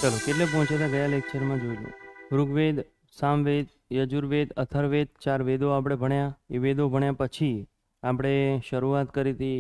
ચલો કેટલે પહોંચ્યા હતા ગયા લેક્ચરમાં જોઈ લો. ઋગ્વેદ, સામવેદ, યજુર્વેદ, અથર્વેદ 4 વેદો આપણે ભણ્યા. એ વેદો ભણ્યા પછી આપણે શરૂઆત કરી હતી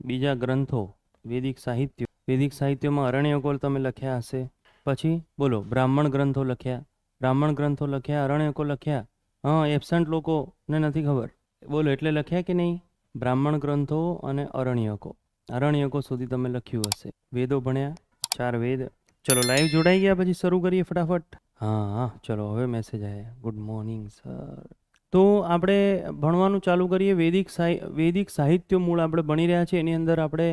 બીજા ગ્રંથો, વૈદિક સાહિત્ય. વૈદિક સાહિત્યમાં અરણ્યકો તમે લખ્યા હશે. પછી બોલો બ્રાહ્મણ ગ્રંથો લખ્યા. બ્રાહ્મણ ગ્રંથો લખ્યા, અરણ્યકો લખ્યા. હા, એબસન્ટ લોકોને નથી ખબર. બોલો એટલે લખ્યા કે નહીં? બ્રાહ્મણ ગ્રંથો અને અરણ્યકો. અરણ્યકો સુધી તમે લખ્યું હશે. વેદો ભણ્યા, 4 વેદ. ચલો લાઈવ જોડાઈ ગયા, પછી શરૂ કરીએ ફટાફટ. હા ચલો હવે મેસેજ આવ્યા. Good morning sir. તો આપણે ભણવાનું ચાલુ કરીએ. વૈદિક સાહિત્ય મૂળ આપણે ભણી રહ્યા છીએ. એની અંદર આપણે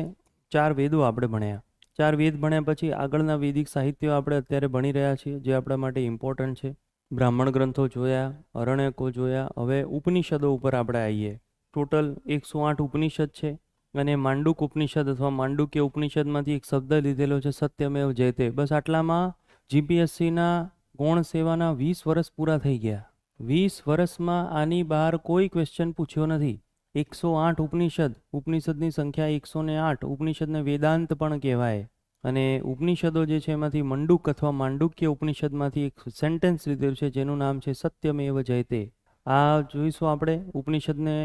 4 વેદો આપણે ભણ્યા. 4 વેદ ભણ્યા પછી આગળના વૈદિક સાહિત્યો આપણે અત્યારે ભણી રહ્યા છીએ, જે આપણા માટે ઇમ્પોર્ટન્ટ છે. બ્રાહ્મણ ગ્રંથો જોયા, અરણ્યકો જોયા. હવે ઉપનિષદો ઉપર આપણે આવીએ. ટોટલ 108 ઉપનિષદ છે. અને માંડુક ઉપનિષદ અથવા માંડુક્ય ઉપનિષદમાંથી એક શબ્દ લીધેલો છે, સત્યમેવ જયતે. બસ આટલામાં જીપીએસસીના ગૌણ સેવાના 20 વર્ષ પૂરા થઈ ગયા. 20 વર્ષમાં આની બહાર કોઈ ક્વેશ્ચન પૂછ્યો નથી. 108 ઉપનિષદ, ઉપનિષદની સંખ્યા 108. ઉપનિષદને વેદાંત પણ કહેવાય. અને ઉપનિષદો જે છે એમાંથી મંડુક અથવા માંડુક્ય ઉપનિષદમાંથી એક સેન્ટેન્સ લીધેલું છે, જેનું નામ છે સત્યમેવ જયતે. આ જોઈશું આપણે. ઉપનિષદને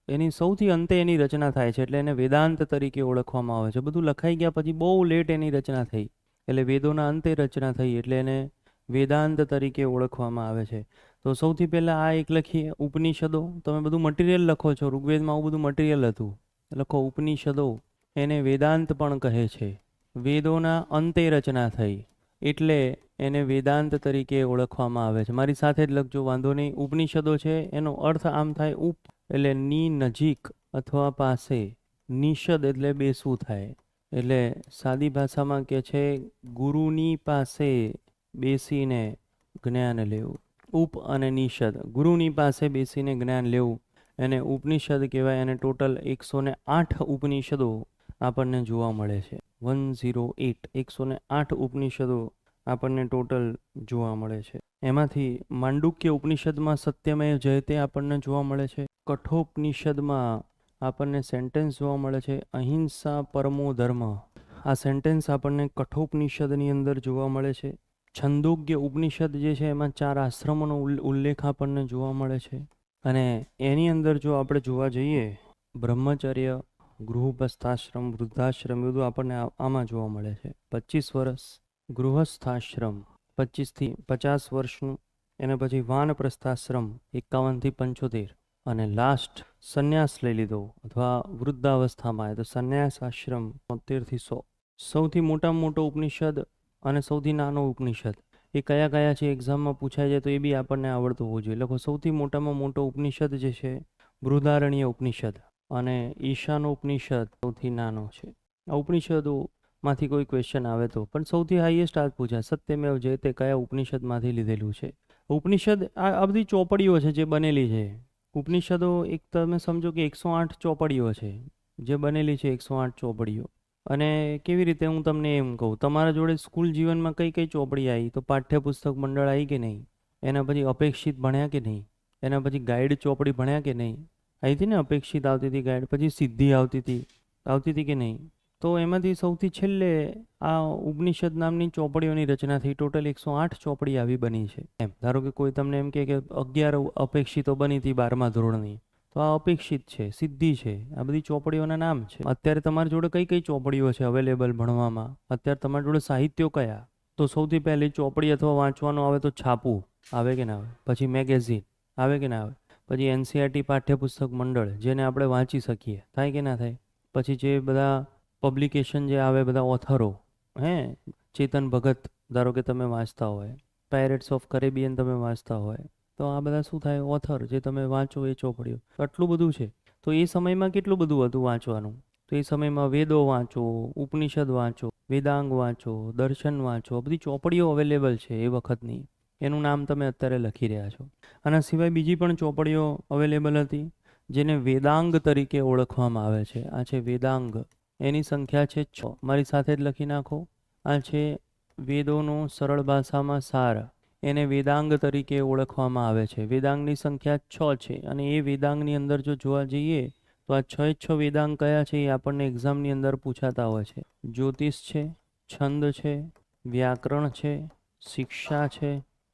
એની સૌથી અંતે એની રચના થાય છે, એટલે એને વેદાંત તરીકે ઓળખવામાં આવે છે. બધું લખાઈ ગયા પછી બહુ લેટ એની રચના થઈ, એટલે વેદોના અંતે રચના થઈ, એટલે એને વેદાંત તરીકે ઓળખવામાં આવે છે. તો સૌથી પહેલાં આ એક લખીએ, ઉપનિષદો. તમે બધું મટીરિયલ લખો છો, ઋગ્વેદમાં આવું બધું મટીરિયલ હતું. લખો ઉપનિષદો. એને વેદાંત પણ કહે છે. વેદોના અંતે રચના થઈ એટલે એને વેદાંત તરીકે ઓળખવામાં આવે છે. મારી સાથે જ લખજો, વાંધો નહીં. ઉપનિષદો છે એનો અર્થ આમ થાય ઉપ એટલે ની નજીક અથવા પાસે, નિષદ એટલે બેસવું થાય. એટલે સાદી ભાષામાં કહે છે ગુરુની પાસે બેસીને જ્ઞાન લેવું. ઉપ અને નિષદ, ગુરુની પાસે બેસીને જ્ઞાન લેવું એને ઉપનિષદ કહેવાય. અને ટોટલ 108 ઉપનિષદો આપણને જોવા મળે છે. 108 108 ઉપનિષદો આપણને ટોટલ જોવા મળે છે. એમાંથી માંડુક્ય ઉપનિષદમાં સત્યમેવ જયતે આપણને જોવા મળે છે. કઠોપનિષદમાં આપણને સેન્ટેન્સ જોવા મળે છે, અહિંસા પરમો ધર્મ. આ સેન્ટેન્સ આપણને કઠોપનિષદની અંદર જોવા મળે છે. છંદોગ્ય ઉપનિષદ જે છે એમાં 4 આશ્રમોનો ઉલ્લેખ આપણને જોવા મળે છે. અને એની અંદર જો આપણે જોવા જઈએ, બ્રહ્મચર્ય, ગૃહસ્થાશ્રમ, વૃદ્ધાશ્રમ બધું આપણને આમાં જોવા મળે છે. 25 વર્ષ ગૃહસ્થાશ્રમ, 25 થી 50 વર્ષનું. એના પછી વાનપ્રસ્થાશ્રમ 51 થી 75. અને લાસ્ટ સંન્યાસ લઈ લીધો અથવા વૃદ્ધાવસ્થામાં આવે તો સંન્યાસ આશ્રમ 73 થી 100. સૌથી મોટામાં મોટો ઉપનિષદ અને સૌથી નાનો ઉપનિષદ એ કયા કયા છે એક્ઝામમાં પૂછાય જાય તો એ બી આપણને આવડતું હોવું જોઈએ. લખો સૌથી મોટામાં મોટો ઉપનિષદ જે છે બૃહદારણ્ય ઉપનિષદ, અને ઈશાનો ઉપનિષદ સૌથી નાનો છે. આ ઉપનિષદોમાંથી કોઈ ક્વેશ્ચન આવે તો, પણ સૌથી હાઈએસ્ટ આ પૂછાય સત્યમેવ જયતે કયા ઉપનિષદમાંથી લીધેલું છે. ઉપનિષદ આ બધી ચોપડીઓ છે જે બનેલી છે. ઉપનિષદો એક તમે સમજો કે 108 ચોપડીઓ છે જે બનેલી છે. 108 ચોપડીઓ. અને કેવી રીતે હું તમને એમ કહું, તમારા જોડે સ્કૂલ જીવનમાં કઈ કઈ ચોપડી આવી? તો પાઠ્યપુસ્તક મંડળ આવી કે નહીં? એના પછી અપેક્ષિત ભણ્યા કે નહીં? એના પછી ગાઈડ ચોપડી ભણ્યા કે નહીં? આવી હતી ને, અપેક્ષિત આવતી હતી ગાઈડ, પછી સિદ્ધિ આવતી હતી કે નહીં? તો એમાંથી સૌથી છેલ્લે આ ઉપનિષદ નામની ચોપડીઓની રચના થઈ. ટોટલ 108 ચોપડી આવી બની છે. એમ ધારો કે કોઈ તમને એમ કે 11 અપેક્ષિતો બની હતી 12મા ધોરણની, તો આ અપેક્ષિત છે, સિદ્ધિ છે. આ બધી ચોપડીઓના નામ છે. અત્યારે તમારી જોડે કઈ કઈ ચોપડીઓ છે અવેલેબલ ભણવામાં? અત્યારે તમારી જોડે સાહિત્યો કયા? તો સૌથી પહેલી ચોપડી અથવા વાંચવાનું આવે તો છાપું આવે કે ના આવે? પછી મેગેઝિન આવે કે ના આવે? પછી એનસીઆરટી પાઠ્યપુસ્તક મંડળ, જેને આપણે વાંચી શકીએ, થાય કે ના થાય? પછી જે બધા પબ્લિકેશન જે આવે, બધા ઓથરો, ચેતન ભગત ધારો કે તમે વાંચતા હોય, પાયરેટ્સ ઓફ કરેબિયન તમે વાંચતા હોય, તો આ બધા શું થાય? ઓથર જે તમે વાંચો એ ચોપડીઓ. આટલું બધું છે. તો એ સમયમાં કેટલું બધું હતું વાંચવાનું? તો એ સમયમાં વેદો વાંચો, ઉપનિષદ વાંચો, વેદાંગ વાંચો, દર્શન વાંચો. બધી ચોપડીઓ અવેલેબલ છે એ વખતની. એનું નામ તમે અત્યારે લખી રહ્યા છો. આના સિવાય બીજી પણ ચોપડીઓ અવેલેબલ હતી જેને વેદાંગ તરીકે ઓળખવામાં આવે છે. આ છે વેદાંગ. એની સંખ્યા છે 6. મારી સાથે જ લખી નાખો. આ છે વેદોનો સરળ ભાષામાં સાર. એને વેદાંગ તરીકે ઓળખવામાં આવે છે. વેદાંગની સંખ્યા 6 છે. અને એ વેદાંગની અંદર જો જોવા જઈએ તો આ 6 વેદાંગ કયા છે એ આપણને એક્ઝામની અંદર પૂછાતા હોય છે. જ્યોતિષ છે, છંદ છે, વ્યાકરણ છે, શિક્ષા છે,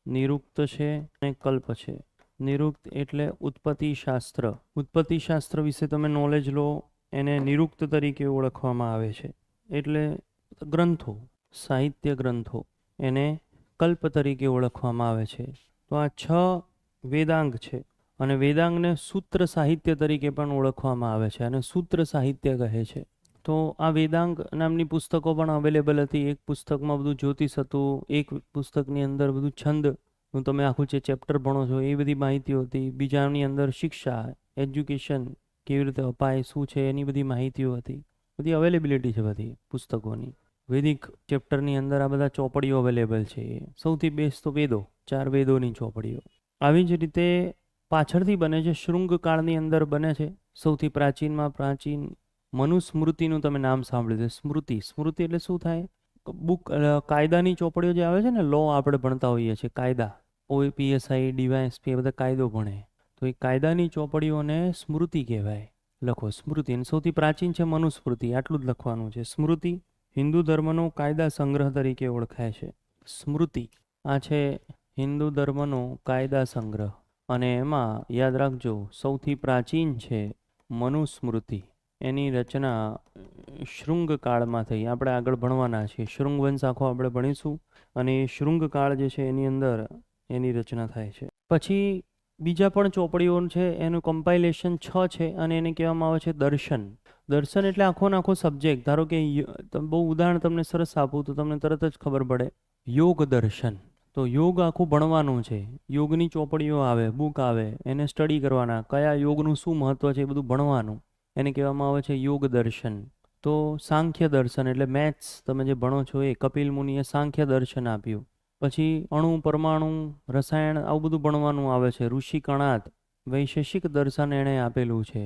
નિરુક્ત છે અને કલ્પ છે. નિરુક્ત એટલે ઉત્પત્તિ શાસ્ત્ર. ઉત્પત્તિ શાસ્ત્ર વિશે તમે નોલેજ લો, એને નિરુક્ત તરીકે ઓળખવામાં આવે છે. એટલે ગ્રંથો, સાહિત્ય ગ્રંથો, એને કલ્પ તરીકે ઓળખવામાં આવે છે. તો આ 6 વેદાંગ છે અને વેદાંગને સૂત્ર સાહિત્ય તરીકે પણ ઓળખવામાં આવે છે અને સૂત્ર સાહિત્ય કહે છે. તો આ વેદાંગ નામની પુસ્તકો પણ અવેલેબલ હતી. એક પુસ્તકમાં બધું જ્યોતિષ હતું, એક પુસ્તકની અંદર બધું છંદનું તમે આખું જે ચેપ્ટર ભણો છો એ બધી માહિતીઓ હતી. બીજાની અંદર શિક્ષા, એજ્યુકેશન કેવી રીતે અપાય, શું છે એની બધી માહિતીઓ હતી. બધી અવેલેબિલિટી છે બધી પુસ્તકોની. વૈદિક ચેપ્ટરની અંદર આ બધા ચોપડીઓ અવેલેબલ છે. સૌથી બેસ્ટ તો વેદો, 4 વેદોની ચોપડીઓ. આવી જ રીતે પાછળથી બને છે, શૃંગ કાળની અંદર બને છે. સૌથી પ્રાચીનમાં પ્રાચીન મનુસ્મૃતિનું તમે નામ સાંભળ્યું છે. સ્મૃતિ, સ્મૃતિ એટલે શું થાય? બુક, કાયદાની ચોપડીઓ જે આવે છે ને, લો આપણે ભણતા હોઈએ છીએ, કાયદા, OPSI, DYSP, બધા કાયદો ભણે. તો એ કાયદાની ચોપડીઓને સ્મૃતિ કહેવાય. લખો સ્મૃતિ. અને સૌથી પ્રાચીન છે મનુસ્મૃતિ. આટલું જ લખવાનું છે. સ્મૃતિ હિન્દુ ધર્મનો કાયદા સંગ્રહ તરીકે ઓળખાય છે. સ્મૃતિ આ છે હિન્દુ ધર્મનો કાયદા સંગ્રહ. અને એમાં યાદ રાખજો, સૌથી પ્રાચીન છે મનુસ્મૃતિ. એની રચના શૃંગ કાળમાં થઈ. આપણે આગળ ભણવાના છીએ, શૃંગ વંશ આખો આપણે ભણીશું. અને એ શૃંગ કાળ જે છે એની અંદર એની રચના થાય છે. પછી બીજા પણ ચોપડીઓ છે, એનું કમ્પાઇલેશન 6 છે અને એને કહેવામાં આવે છે દર્શન. દર્શન એટલે આખો આખો સબ્જેક્ટ. ધારો કે બહુ ઉદાહરણ તમને સરસ આપું તો તમને તરત જ ખબર પડે. યોગ દર્શન, તો યોગ આખું ભણવાનું છે. યોગની ચોપડીઓ આવે, બુક આવે, એને સ્ટડી કરવાના, કયા યોગનું શું મહત્વ છે એ બધું ભણવાનું. એને કહેવામાં આવે છે યોગ દર્શન. તો સાંખ્ય દર્શન એટલે મેથ્સ તમે જે ભણો છો એ કપિલ મુનિએ સાંખ્ય દર્શન આપ્યું. પછી અણુ, પરમાણુ, રસાયણ, આવું બધું ભણવાનું આવે છે. ઋષિ કણાદ વૈશેષિક દર્શન એણે આપેલું છે.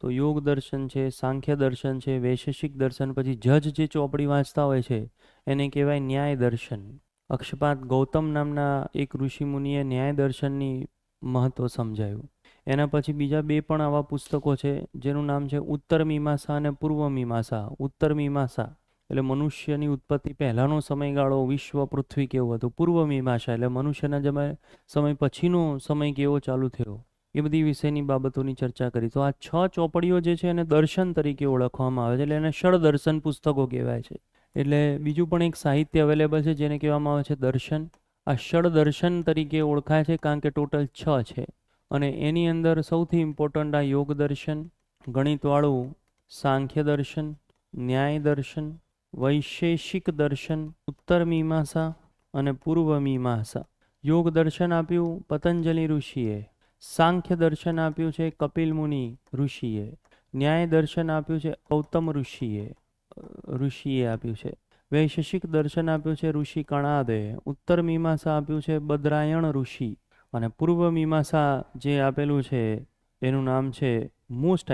તો યોગ દર્શન છે, સાંખ્ય દર્શન છે, વૈશેષિક દર્શન. પછી જજ જે ચોપડી વાંચતા હોય છે એને કહેવાય ન્યાય દર્શન. અક્ષપાદ ગૌતમ નામના એક ઋષિ મુનિએ ન્યાય દર્શનની મહત્વ સમજાયું. એના પછી બીજા 2 પણ આવા પુસ્તકો છે જેનું નામ છે ઉત્તર મીમાંસા અને પૂર્વ મીમાંસા. ઉત્તર મીમાંસા એટલે મનુષ્યની ઉત્પત્તિ પહેલાંનો સમયગાળો, વિશ્વ, પૃથ્વી કેવું હતું. પૂર્વ મીમાંસા એટલે મનુષ્યના સમય પછીનો સમય કેવો ચાલુ થયો, એ બધી વિષયની બાબતોની ચર્ચા કરી. તો આ 6 ચોપડીઓ જે છે એને દર્શન તરીકે ઓળખવામાં આવે છે. એટલે એને ષડ દર્શન પુસ્તકો કહેવાય છે. એટલે બીજું પણ એક સાહિત્ય અવેલેબલ છે જેને કહેવામાં આવે છે દર્શન. આ ષડ દર્શન તરીકે ઓળખાય છે કારણ કે ટોટલ 6 છે. અને એની અંદર સૌથી ઇમ્પોર્ટન્ટ આ યોગ દર્શન, ગણિતવાળું સાંખ્ય દર્શન, ન્યાય દર્શન, વૈશેષિક દર્શન, ઉત્તર મીમાંસા અને પૂર્વ મીમાંસા. યોગ દર્શન આપ્યું પતંજલિ ઋષિએ, સાંખ્ય દર્શન આપ્યું છે કપિલ મુનિ ઋષિએ, ન્યાય દર્શન આપ્યું છે ગૌતમ ઋષિએ આપ્યું છે, વૈશેષિક દર્શન આપ્યું છે ઋષિ કણાદે, ઉત્તર મીમાંસા આપ્યું છે બદ્રાયણ ઋષિ, અને પૂર્વ મીમાંસા જે આપેલું છે એનું નામ છે મોસ્ટ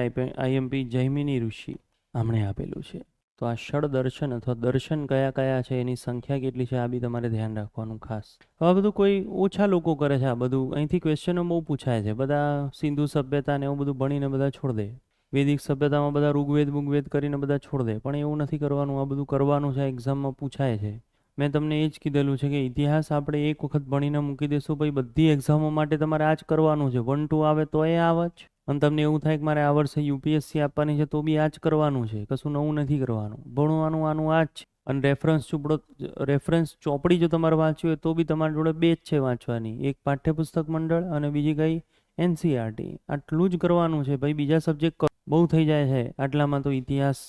IMP જૈમિની ઋષિ, આમણે આપેલું છે. તો આ ષડ દર્શન અથવા દર્શન કયા કયા છે, એની સંખ્યા કેટલી છે, આ બી તમારે ધ્યાન રાખવાનું ખાસ. હવે બધું કોઈ ઓછા લોકો કરે છે. આ બધું અહીંથી ક્વેશ્ચનો બહુ પૂછાય છે. બધા સિંધુ સભ્યતા ને એવું બધું ભણીને બધા છોડ દે. વૈદિક સભ્યતામાં બધા ઋગ્વેદ કરીને બધા છોડ દે. પણ એવું નથી કરવાનું. આ બધું કરવાનું છે, એક્ઝામમાં પૂછાય છે. મેં તમને એ જ કીધેલું છે કે ઇતિહાસ આપણે એક વખત ભણીને મૂકી દઈશું, ભાઈ બધી એક્ઝામો માટે તમારે આ જ કરવાનું છે. 1, 2 આવે તો એ આવે જ. અને તમને એવું થાય કે મારે આ વર્ષે UPSC આપવાની છે તો બી આ જ કરવાનું છે. કશું નવું નથી કરવાનું. ભણવાનું આનું આ જ છે. અને રેફરન્સ ચોપડી જો તમારે વાંચવી હોય તો બી તમારી જોડે 2 જ છે વાંચવાની. એક પાઠ્યપુસ્તક મંડળ અને બીજી કઈ NCERT. આટલું જ કરવાનું છે ભાઈ. બીજા સબ્જેક્ટ બહુ થઈ જાય છે આટલામાં. તો ઇતિહાસ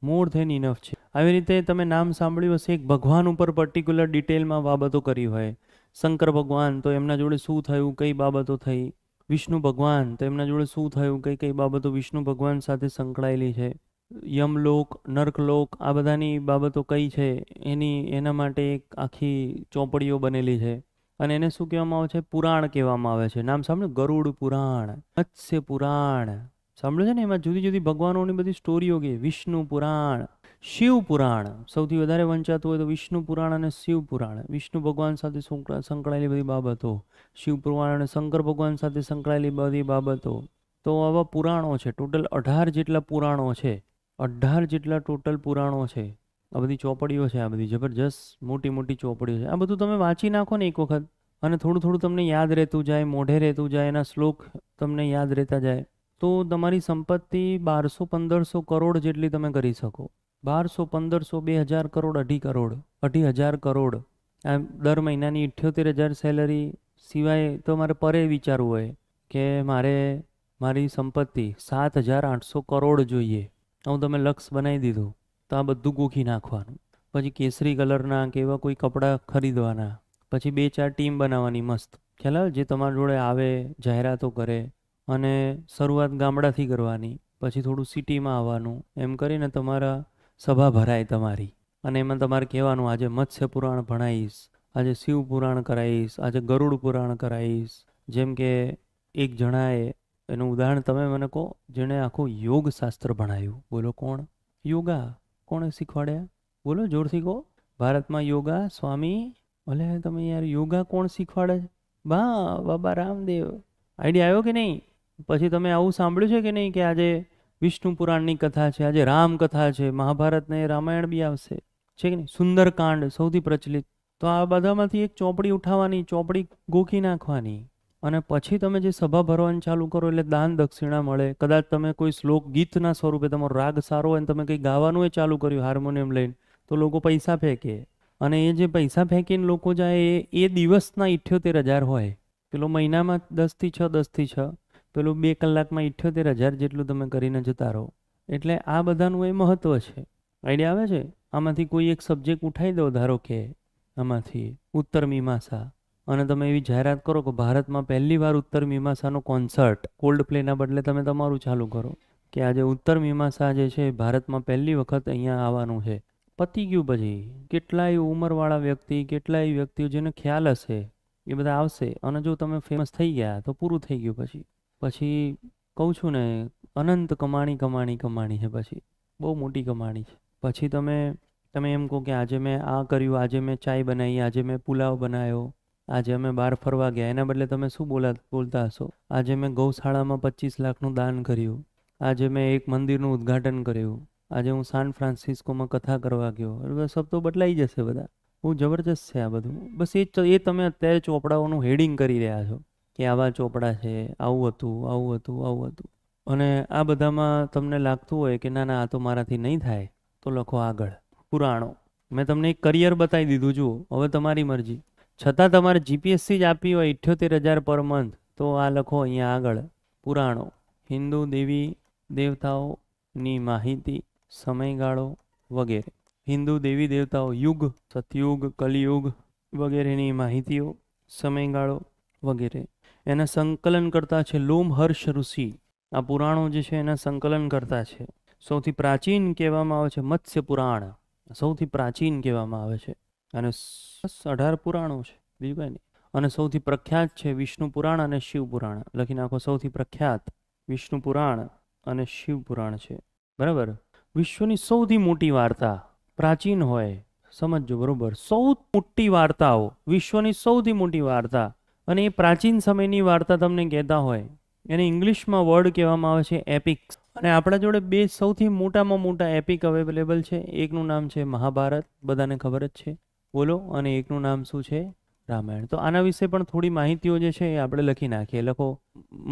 મોર ધેન ઇનફ છે. આવી રીતે તમે નામ સાંભળ્યું હશે, એક ભગવાન ઉપર પર્ટિક્યુલર ડિટેલમાં બાબતો કરી હોય. શંકર ભગવાન તો એમના જોડે શું થયું, કઈ બાબતો થઈ. વિષ્ણુ ભગવાન તો એમના જોડે શું થયું, કઈ કઈ બાબતો વિષ્ણુ ભગવાન સાથે સંકળાયેલી છે. યમલોક, નર્કલોક, આ બધાની બાબતો કઈ છે એના માટે એક આખી ચોપડીઓ બનેલી છે. અને એને શું કહેવામાં આવે છે? પુરાણ કહેવામાં આવે છે. નામ સાંભળ્યું? ગરુડ પુરાણ, મત્સ્ય પુરાણ સાંભળ્યું છે ને? એમાં જુદી જુદી ભગવાનોની બધી સ્ટોરીઓ કે. વિષ્ણુ પુરાણ, શિવ પુરાણ સૌથી વધારે વંચાતું હોય તો વિષ્ણુ પુરાણ અને શિવ પુરાણ. વિષ્ણુ ભગવાન સાથે સંકળાયેલી બધી બાબતો, શિવ પુરાણ અને શંકર ભગવાન સાથે સંકળાયેલી બધી બાબતો. તો આવા પુરાણો છે. ટોટલ 18 જેટલા પુરાણો છે. 18 જેટલા ટોટલ પુરાણો છે. આ બધી ચોપડીઓ છે, આ બધી જબરજસ્ત મોટી મોટી ચોપડીઓ છે. આ બધું તમે વાંચી નાખો ને એક વખત, અને થોડું થોડું તમને યાદ રહેતું જાય, મોઢે રહેતું જાય, એના શ્લોક તમને યાદ રહેતા જાય, તો તમારી સંપત્તિ 1200-1500 કરોડ જેટલી તમે કરી શકો. 1200, 1500, 2000 કરોડ, 2.5 કરોડ, 2.5 કરોડ. આ દર મહિનાની 78,000 સેલરી સિવાય તમારે પરે વિચારવું હોય કે મારે મારી સંપત્તિ 7,800 કરોડ જોઈએ, હું તમે લક્ષ બનાવી દીધું, તો આ બધું ગોખી નાખવાનું. પછી કેસરી કલરના કે એવા કોઈ કપડાં ખરીદવાના, પછી 2-4 ટીમ બનાવવાની મસ્ત, ખ્યાલ આવે, જે તમારા જોડે આવે, જાહેરાતો કરે, અને શરૂઆત ગામડાથી કરવાની, પછી થોડું સિટીમાં આવવાનું, એમ કરીને તમારા સભા ભરાય તમારી, અને એમાં તમારે કહેવાનું આજે મત્સ્ય પુરાણ ભણાવીશ, આજે શિવ પુરાણ કરાવીશ, આજે ગરુડ પુરાણ કરાવીશ. જેમ કે એક જણાએ, એનું ઉદાહરણ તમે મને કહો, જેણે આખું યોગ શાસ્ત્ર ભણાવ્યું. બોલો કોણ? યોગા કોણે શીખવાડ્યા? બોલો જોરથી કહો. ભારતમાં યોગા સ્વામી, ભલે તમે યાર યોગા કોણ શીખવાડે છે? બાબા રામદેવ. આઈડિયા આવ્યો કે નહીં? પછી તમે આવું સાંભળ્યું છે કે નહીં કે આજે વિષ્ણુ પુરાણની કથા છે, આજે રામ કથા છે, મહાભારત ને રામાયણ બી આવશે, છે કે નહીં? સુંદરકાંડ સૌથી પ્રચલિત. તો આ બધામાંથી એક ચોપડી ઉઠાવવાની, ચોપડી ગોખી નાખવાની, અને પછી તમે જે સભા ભરવાનું ચાલુ કરો એટલે દાન દક્ષિણા મળે. કદાચ તમે કોઈ શ્લોક ગીતના સ્વરૂપે, તમારો રાગ સારો હોય અને તમે કંઈ ગાવાનું એ ચાલુ કર્યું હાર્મોનિયમ લઈને, તો લોકો પૈસા ફેંકે, અને એ જે પૈસા ફેંકીને લોકો જાય એ દિવસના 78,000 હોય. પેલો મહિનામાં 10 થી 6, 10 થી 6, પેલું 2 કલાકમાં 78,000 જેટલું તમે કરીને જતા રહો. એટલે આ બધાનું એ મહત્વ છે. આઈડિયા આવે છે? આમાંથી કોઈ એક સબ્જેક્ટ ઉઠાવી દો, ધારો કે આમાંથી ઉત્તર મીમાંસા, અને તમે એવી જાહેરાત કરો કે ભારતમાં પહેલી વાર ઉત્તર મીમાંસાનો કોન્સર્ટ, કોલ્ડ પ્લેના બદલે તમે તમારું ચાલુ કરો કે આજે ઉત્તર મીમાંસા જે છે ભારતમાં પહેલી વખત અહીંયા આવવાનું છે. પતી ગયું. પછી કેટલાય ઉંમરવાળા વ્યક્તિ, કેટલાય વ્યક્તિઓ જેને ખ્યાલ હશે એ બધા આવશે, અને જો તમે ફેમસ થઈ ગયા તો પૂરું થઈ ગયું. પછી કહું છું ને, અનંત કમાણી કમાણી કમાણી છે. પછી બહુ મોટી કમાણી છે. પછી તમે એમ કહો કે આજે મેં આ કર્યું, આજે મેં ચાય બનાવી, આજે મેં પુલાવ બનાવ્યો, આજે અમે બહાર ફરવા ગયા. એના બદલે તમે શું બોલતા હશો? આજે મેં ગૌશાળામાં 25 લાખનું દાન કર્યું, આજે મેં એક મંદિરનું ઉદ્ઘાટન કર્યું, આજે હું સાન ફ્રાન્સિસ્કોમાં કથા કરવા ગયો. સબ તો બદલાઈ જશે બધા. બહુ જબરજસ્ત છે આ બધું. બસ એ તમે અત્યારે ચોપડાઓનું હેડિંગ કરી રહ્યા છો કે આવા ચોપડા છે, આવું હતું, આવું હતું, આવું હતું. અને આ બધામાં તમને લાગતું હોય કે ના આ તો મારાથી નહીં થાય, તો લખો આગળ પુરાણો. મેં તમને એક કરિયર બતાવી દીધું, જુઓ, હવે તમારી મરજી. છતાં તમારે જીપીએસસી જ આપી હોય 78,000 પર મંથ, તો આ લખો અહીંયા આગળ પુરાણો. હિન્દુ દેવી દેવતાઓની માહિતી, સમયગાળો વગેરે. હિન્દુ દેવી દેવતાઓ, યુગ, સતયુગ, કલિયુગ વગેરેની માહિતીઓ, સમયગાળો વગેરે. એના સંકલન કરતા છે લોમહર્ષ ઋષિ. આ પુરાણો જે છે એના સંકલન કરતા છે. સૌથી પ્રાચીન કહેવામાં આવે છે મત્સ્ય પુરાણ, સૌથી પ્રાચીન કહેવામાં આવે છે. અને 18 પુરાણો છે, બીજું કંઈ નહીં. અને સૌથી પ્રખ્યાત છે વિષ્ણુ પુરાણ અને શિવ પુરાણ. લખી નાખો, સૌથી પ્રખ્યાત વિષ્ણુ પુરાણ અને શિવ પુરાણ છે. બરાબર. વિશ્વની સૌથી મોટી વાર્તા, પ્રાચીન હોય, સમજજો બરોબર. સૌથી મોટી વાર્તાઓ, વિશ્વની સૌથી મોટી વાર્તા, અને એ પ્રાચીન સમયની વાર્તા તમને કહેતા હોય, એને ઇંગ્લિશમાં વર્ડ કહેવામાં આવે છે એપિક્સ. અને આપણા જોડે બે સૌથી મોટામાં મોટા એપિક અવેલેબલ છે. એકનું નામ છે મહાભારત, બધાને ખબર જ છે, બોલો, અને એકનું નામ શું છે? રામાયણ. તો આના વિશે પણ થોડી માહિતીઓ જે છે એ આપણે લખી નાખીએ. લખો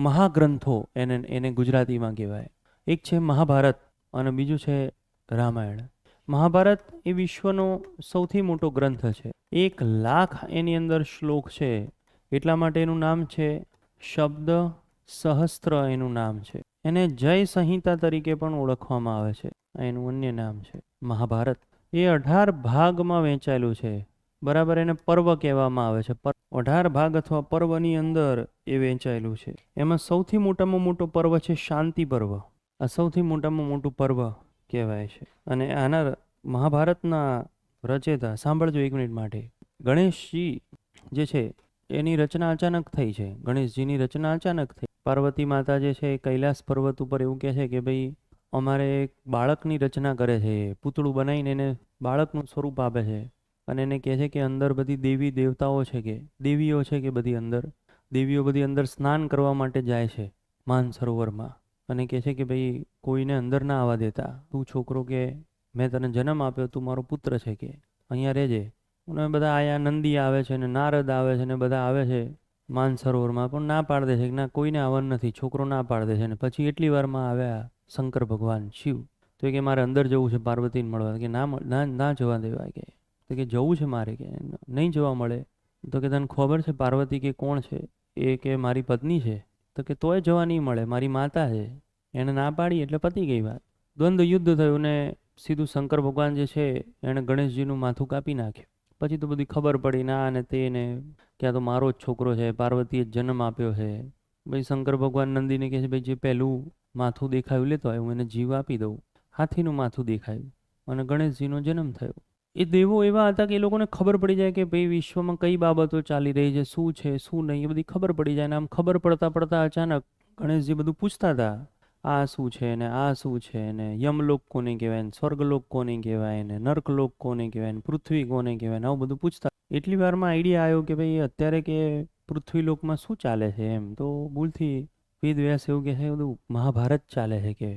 મહાગ્રંથો, એને ગુજરાતીમાં કહેવાય. એક છે મહાભારત અને બીજું છે રામાયણ. મહાભારત એ વિશ્વનો સૌથી મોટો ગ્રંથ છે. 1,00,000 એની અંદર શ્લોક છે, એટલા માટે એનું નામ છે શબ્દ સહસ્ત્ર. એનું નામ છે, એને જય સંહિતા તરીકે પણ ઓળખવામાં આવે છે. એનું અન્ય નામ છે મહાભારત. એ 18 ભાગમાં વહેંચાયેલું છે. બરાબર. એને પર્વ કહેવામાં આવે છે. 18 ભાગ અથવા પર્વની અંદર એ વહેંચાયેલું છે. એમાં સૌથી મોટામાં મોટો પર્વ છે શાંતિ પર્વ. આ સૌથી મોટામાં મોટું પર્વ કહેવાય છે. અને આના મહાભારતના રચેતા, સાંભળજો એક મિનિટ માટે, ગણેશજી જે છે એની રચના અચાનક થઈ છે. ગણેશજીની રચના અચાનક થઈ. પાર્વતી માતા જે છે કૈલાસ પર્વત ઉપર એવું કહે છે કે ભાઈ અમારે એક બાળકની રચના કરે છે, પૂતળું બનાવીને એને બાળકનું સ્વરૂપ આપે છે, અને એને કહે છે કે અંદર બધી દેવી દેવતાઓ છે, કે દેવીઓ છે, કે બધી અંદર દેવીઓ બધી અંદર સ્નાન કરવા માટે જાય છે માન સરોવરમાં, અને કહે છે કે ભાઈ કોઈને અંદર ના આવવા દેતા, તું છોકરો કે મેં તને જન્મ આપ્યો, તું મારો પુત્ર છે કે અહીંયા રહેજે. અને બધા આયા, નંદી આવે છે ને નારદ આવે છે ને બધા આવે છે માનસરોવરમાં, પણ ના પાડી દે છે કે ના, કોઈને આવવાનું નથી. છોકરો ના પાડી દે છે. ને પછી એટલી વારમાં આવ્યા શંકર ભગવાન શિવ. તો એ કે મારે અંદર જવું છે પાર્વતીને મળવા. કે ના જવા દેવાય કે. તો કે જવું છે મારે કે નહીં જવા મળે. તો કે તને ખબર છે પાર્વતી કે કોણ છે? એ કે મારી પત્ની છે. તો કે તોય જવા નહીં મળે, મારી માતા છે. એને ના પાડી એટલે પતી ગઈ વાત. દ્વંદ્વ યુદ્ધ થયું ને સીધું શંકર ભગવાન જે છે એણે ગણેશજીનું માથું કાપી નાખ્યું. પછી તો બધી ખબર પડી ના અને તે ને કે આ તો મારો જ છોકરો છે, પાર્વતીએ જ જન્મ આપ્યો છે. ભાઈ શંકર ભગવાન નંદીને કહે છે ભાઈ જે પહેલું માથું દેખાયું લેતો આવ્યો, હું એને જીવ આપી દઉં. હાથીનું માથું દેખાયું અને ગણેશજીનો જન્મ થયો. એ દેવો એવા હતા કે એ લોકોને ખબર પડી જાય કે ભાઈ વિશ્વમાં કઈ બાબતો ચાલી રહી છે, શું છે શું નહીં, એ બધી ખબર પડી જાય. ને આમ ખબર પડતા પડતા અચાનક ગણેશજી બધું પૂછતા હતા, આ શું છે ને આ શું છે ને યમલોક કોને કહેવાય ને સ્વર્ગલોક કોને કહેવાય ને નર્કલોક કોને કહેવાય ને પૃથ્વી કોને કહેવાય ને આવું બધું પૂછતા. એટલી વારમાં આઈડિયા આવ્યો કે ભાઈ અત્યારે કે પૃથ્વીલોકમાં શું ચાલે છે એમ. તો ભૂલથી વેદ વ્યાસ એવું કહે છે બધું મહાભારત ચાલે છે કે.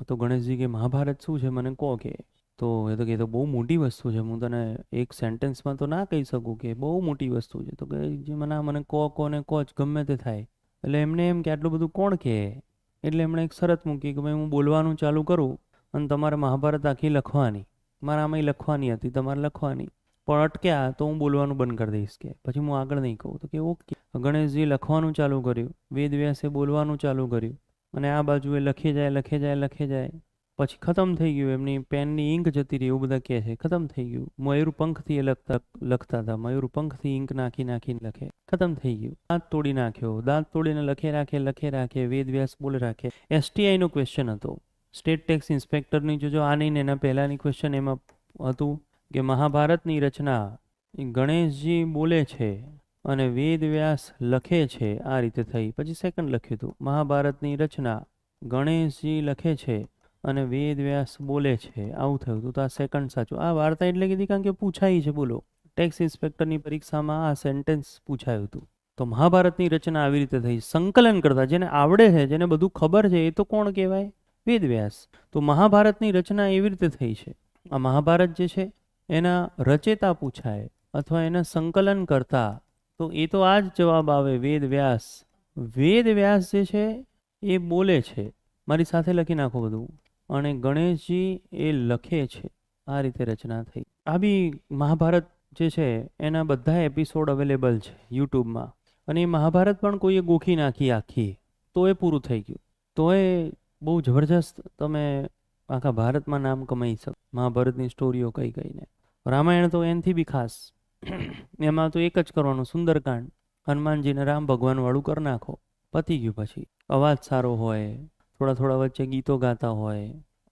તો ગણેશજી કે મહાભારત શું છે મને કહો કે. તો એ તો કે તો બહુ મોટી વસ્તુ છે, હું તને એક સેન્ટેન્સમાં તો ના કહી શકું કે બહુ મોટી વસ્તુ છે. તો કે જે મને કહો ને કહો જ ગમે તે થાય. એટલે એમને એમ કે આટલું બધું કોણ કહે. એટલે એમણે એક શરત મૂકી કે ભાઈ હું બોલવાનું ચાલુ કરું અને તમારે મહાભારત આખી લખવાની, મારા આમાં લખવાની હતી, તમારે લખવાની, પણ અટક્યા તો હું બોલવાનું બંધ કરી દઈશ કે પછી હું આગળ નહીં કહું. તો કે ઓકે. ગણેશજી લખવાનું ચાલુ કર્યું, વેદ વ્યાસે બોલવાનું ચાલુ કર્યું અને આ બાજુ એ લખે જાય. પછી ખતમ થઈ ગયું, એમની પેનની ઇંક જતી રહી એવું બધા કહે છે. ખતમ થઈ ગયું. મયુર પંખથી એ લખતા હતા, મયુર પંખથી ઇંક નાખીને લખે. ખતમ થઈ ગયું. દાંત તોડી નાખ્યો, દાંત તોડીને લખે રાખે, વેદ વ્યાસ બોલે રાખે. STI નો ક્વેશ્ચન હતો, સ્ટેટ ટેક્સ ઇન્સ્પેક્ટરની. જો આ નહીં ને એના પહેલાની ક્વેશ્ચન એમાં હતું કે મહાભારતની રચના ગણેશજી બોલે છે અને વેદ વ્યાસ લખે છે આ રીતે થઈ. પછી સેકન્ડ લખ્યું હતું મહાભારતની રચના ગણેશજી લખે છે અને વેદ વ્યાસ બોલે છે, આવું થયું હતું. તો આ સેકન્ડ સાચું. આ વાર્તા એટલે કીધી કારણ કે પૂછાઈ છે. બોલો, ટેક્સ ઇન્સ્પેક્ટરની પરીક્ષામાં આ સેન્ટેન્સ પૂછાયું હતું. તો મહાભારતની રચના આવી રીતે થઈ. સંકલન કરતા જેને આવડે છે, જેને બધું ખબર છે, એ તો કોણ કહેવાય? વેદ વ્યાસ. તો મહાભારતની રચના એવી રીતે થઈ છે. આ મહાભારત જે છે એના રચેતા પૂછાય અથવા એના સંકલન કરતા, તો એ તો આ જ જવાબ આવે, વેદ વ્યાસ. વેદ વ્યાસ જે છે એ બોલે છે, મારી સાથે લખી નાખો બધું, અને ગણેશજી એ લખે છે. આ રીતે રચના થઈ. આ બી મહાભારત જે છે એના બધા એપિસોડ અવેલેબલ છે યુટ્યુબમાં. અને એ મહાભારત પણ કોઈએ ગોખી નાખી આખી, તો એ પૂરું થઈ ગયું. તો એ બહુ જબરજસ્ત તમે આખા ભારતમાં નામ કમાઈ શકો મહાભારતની સ્ટોરીઓ કઈ કઈને. રામાયણ તો એનાથી બી ખાસ. એમાં તો એક જ કરવાનું, સુંદરકાંડ, હનુમાનજીને રામ ભગવાન વાળું કરી નાખો, પતી ગયું. પછી અવાજ સારો હોય, થોડા વચ્ચે ગીતો ગાતા હોય,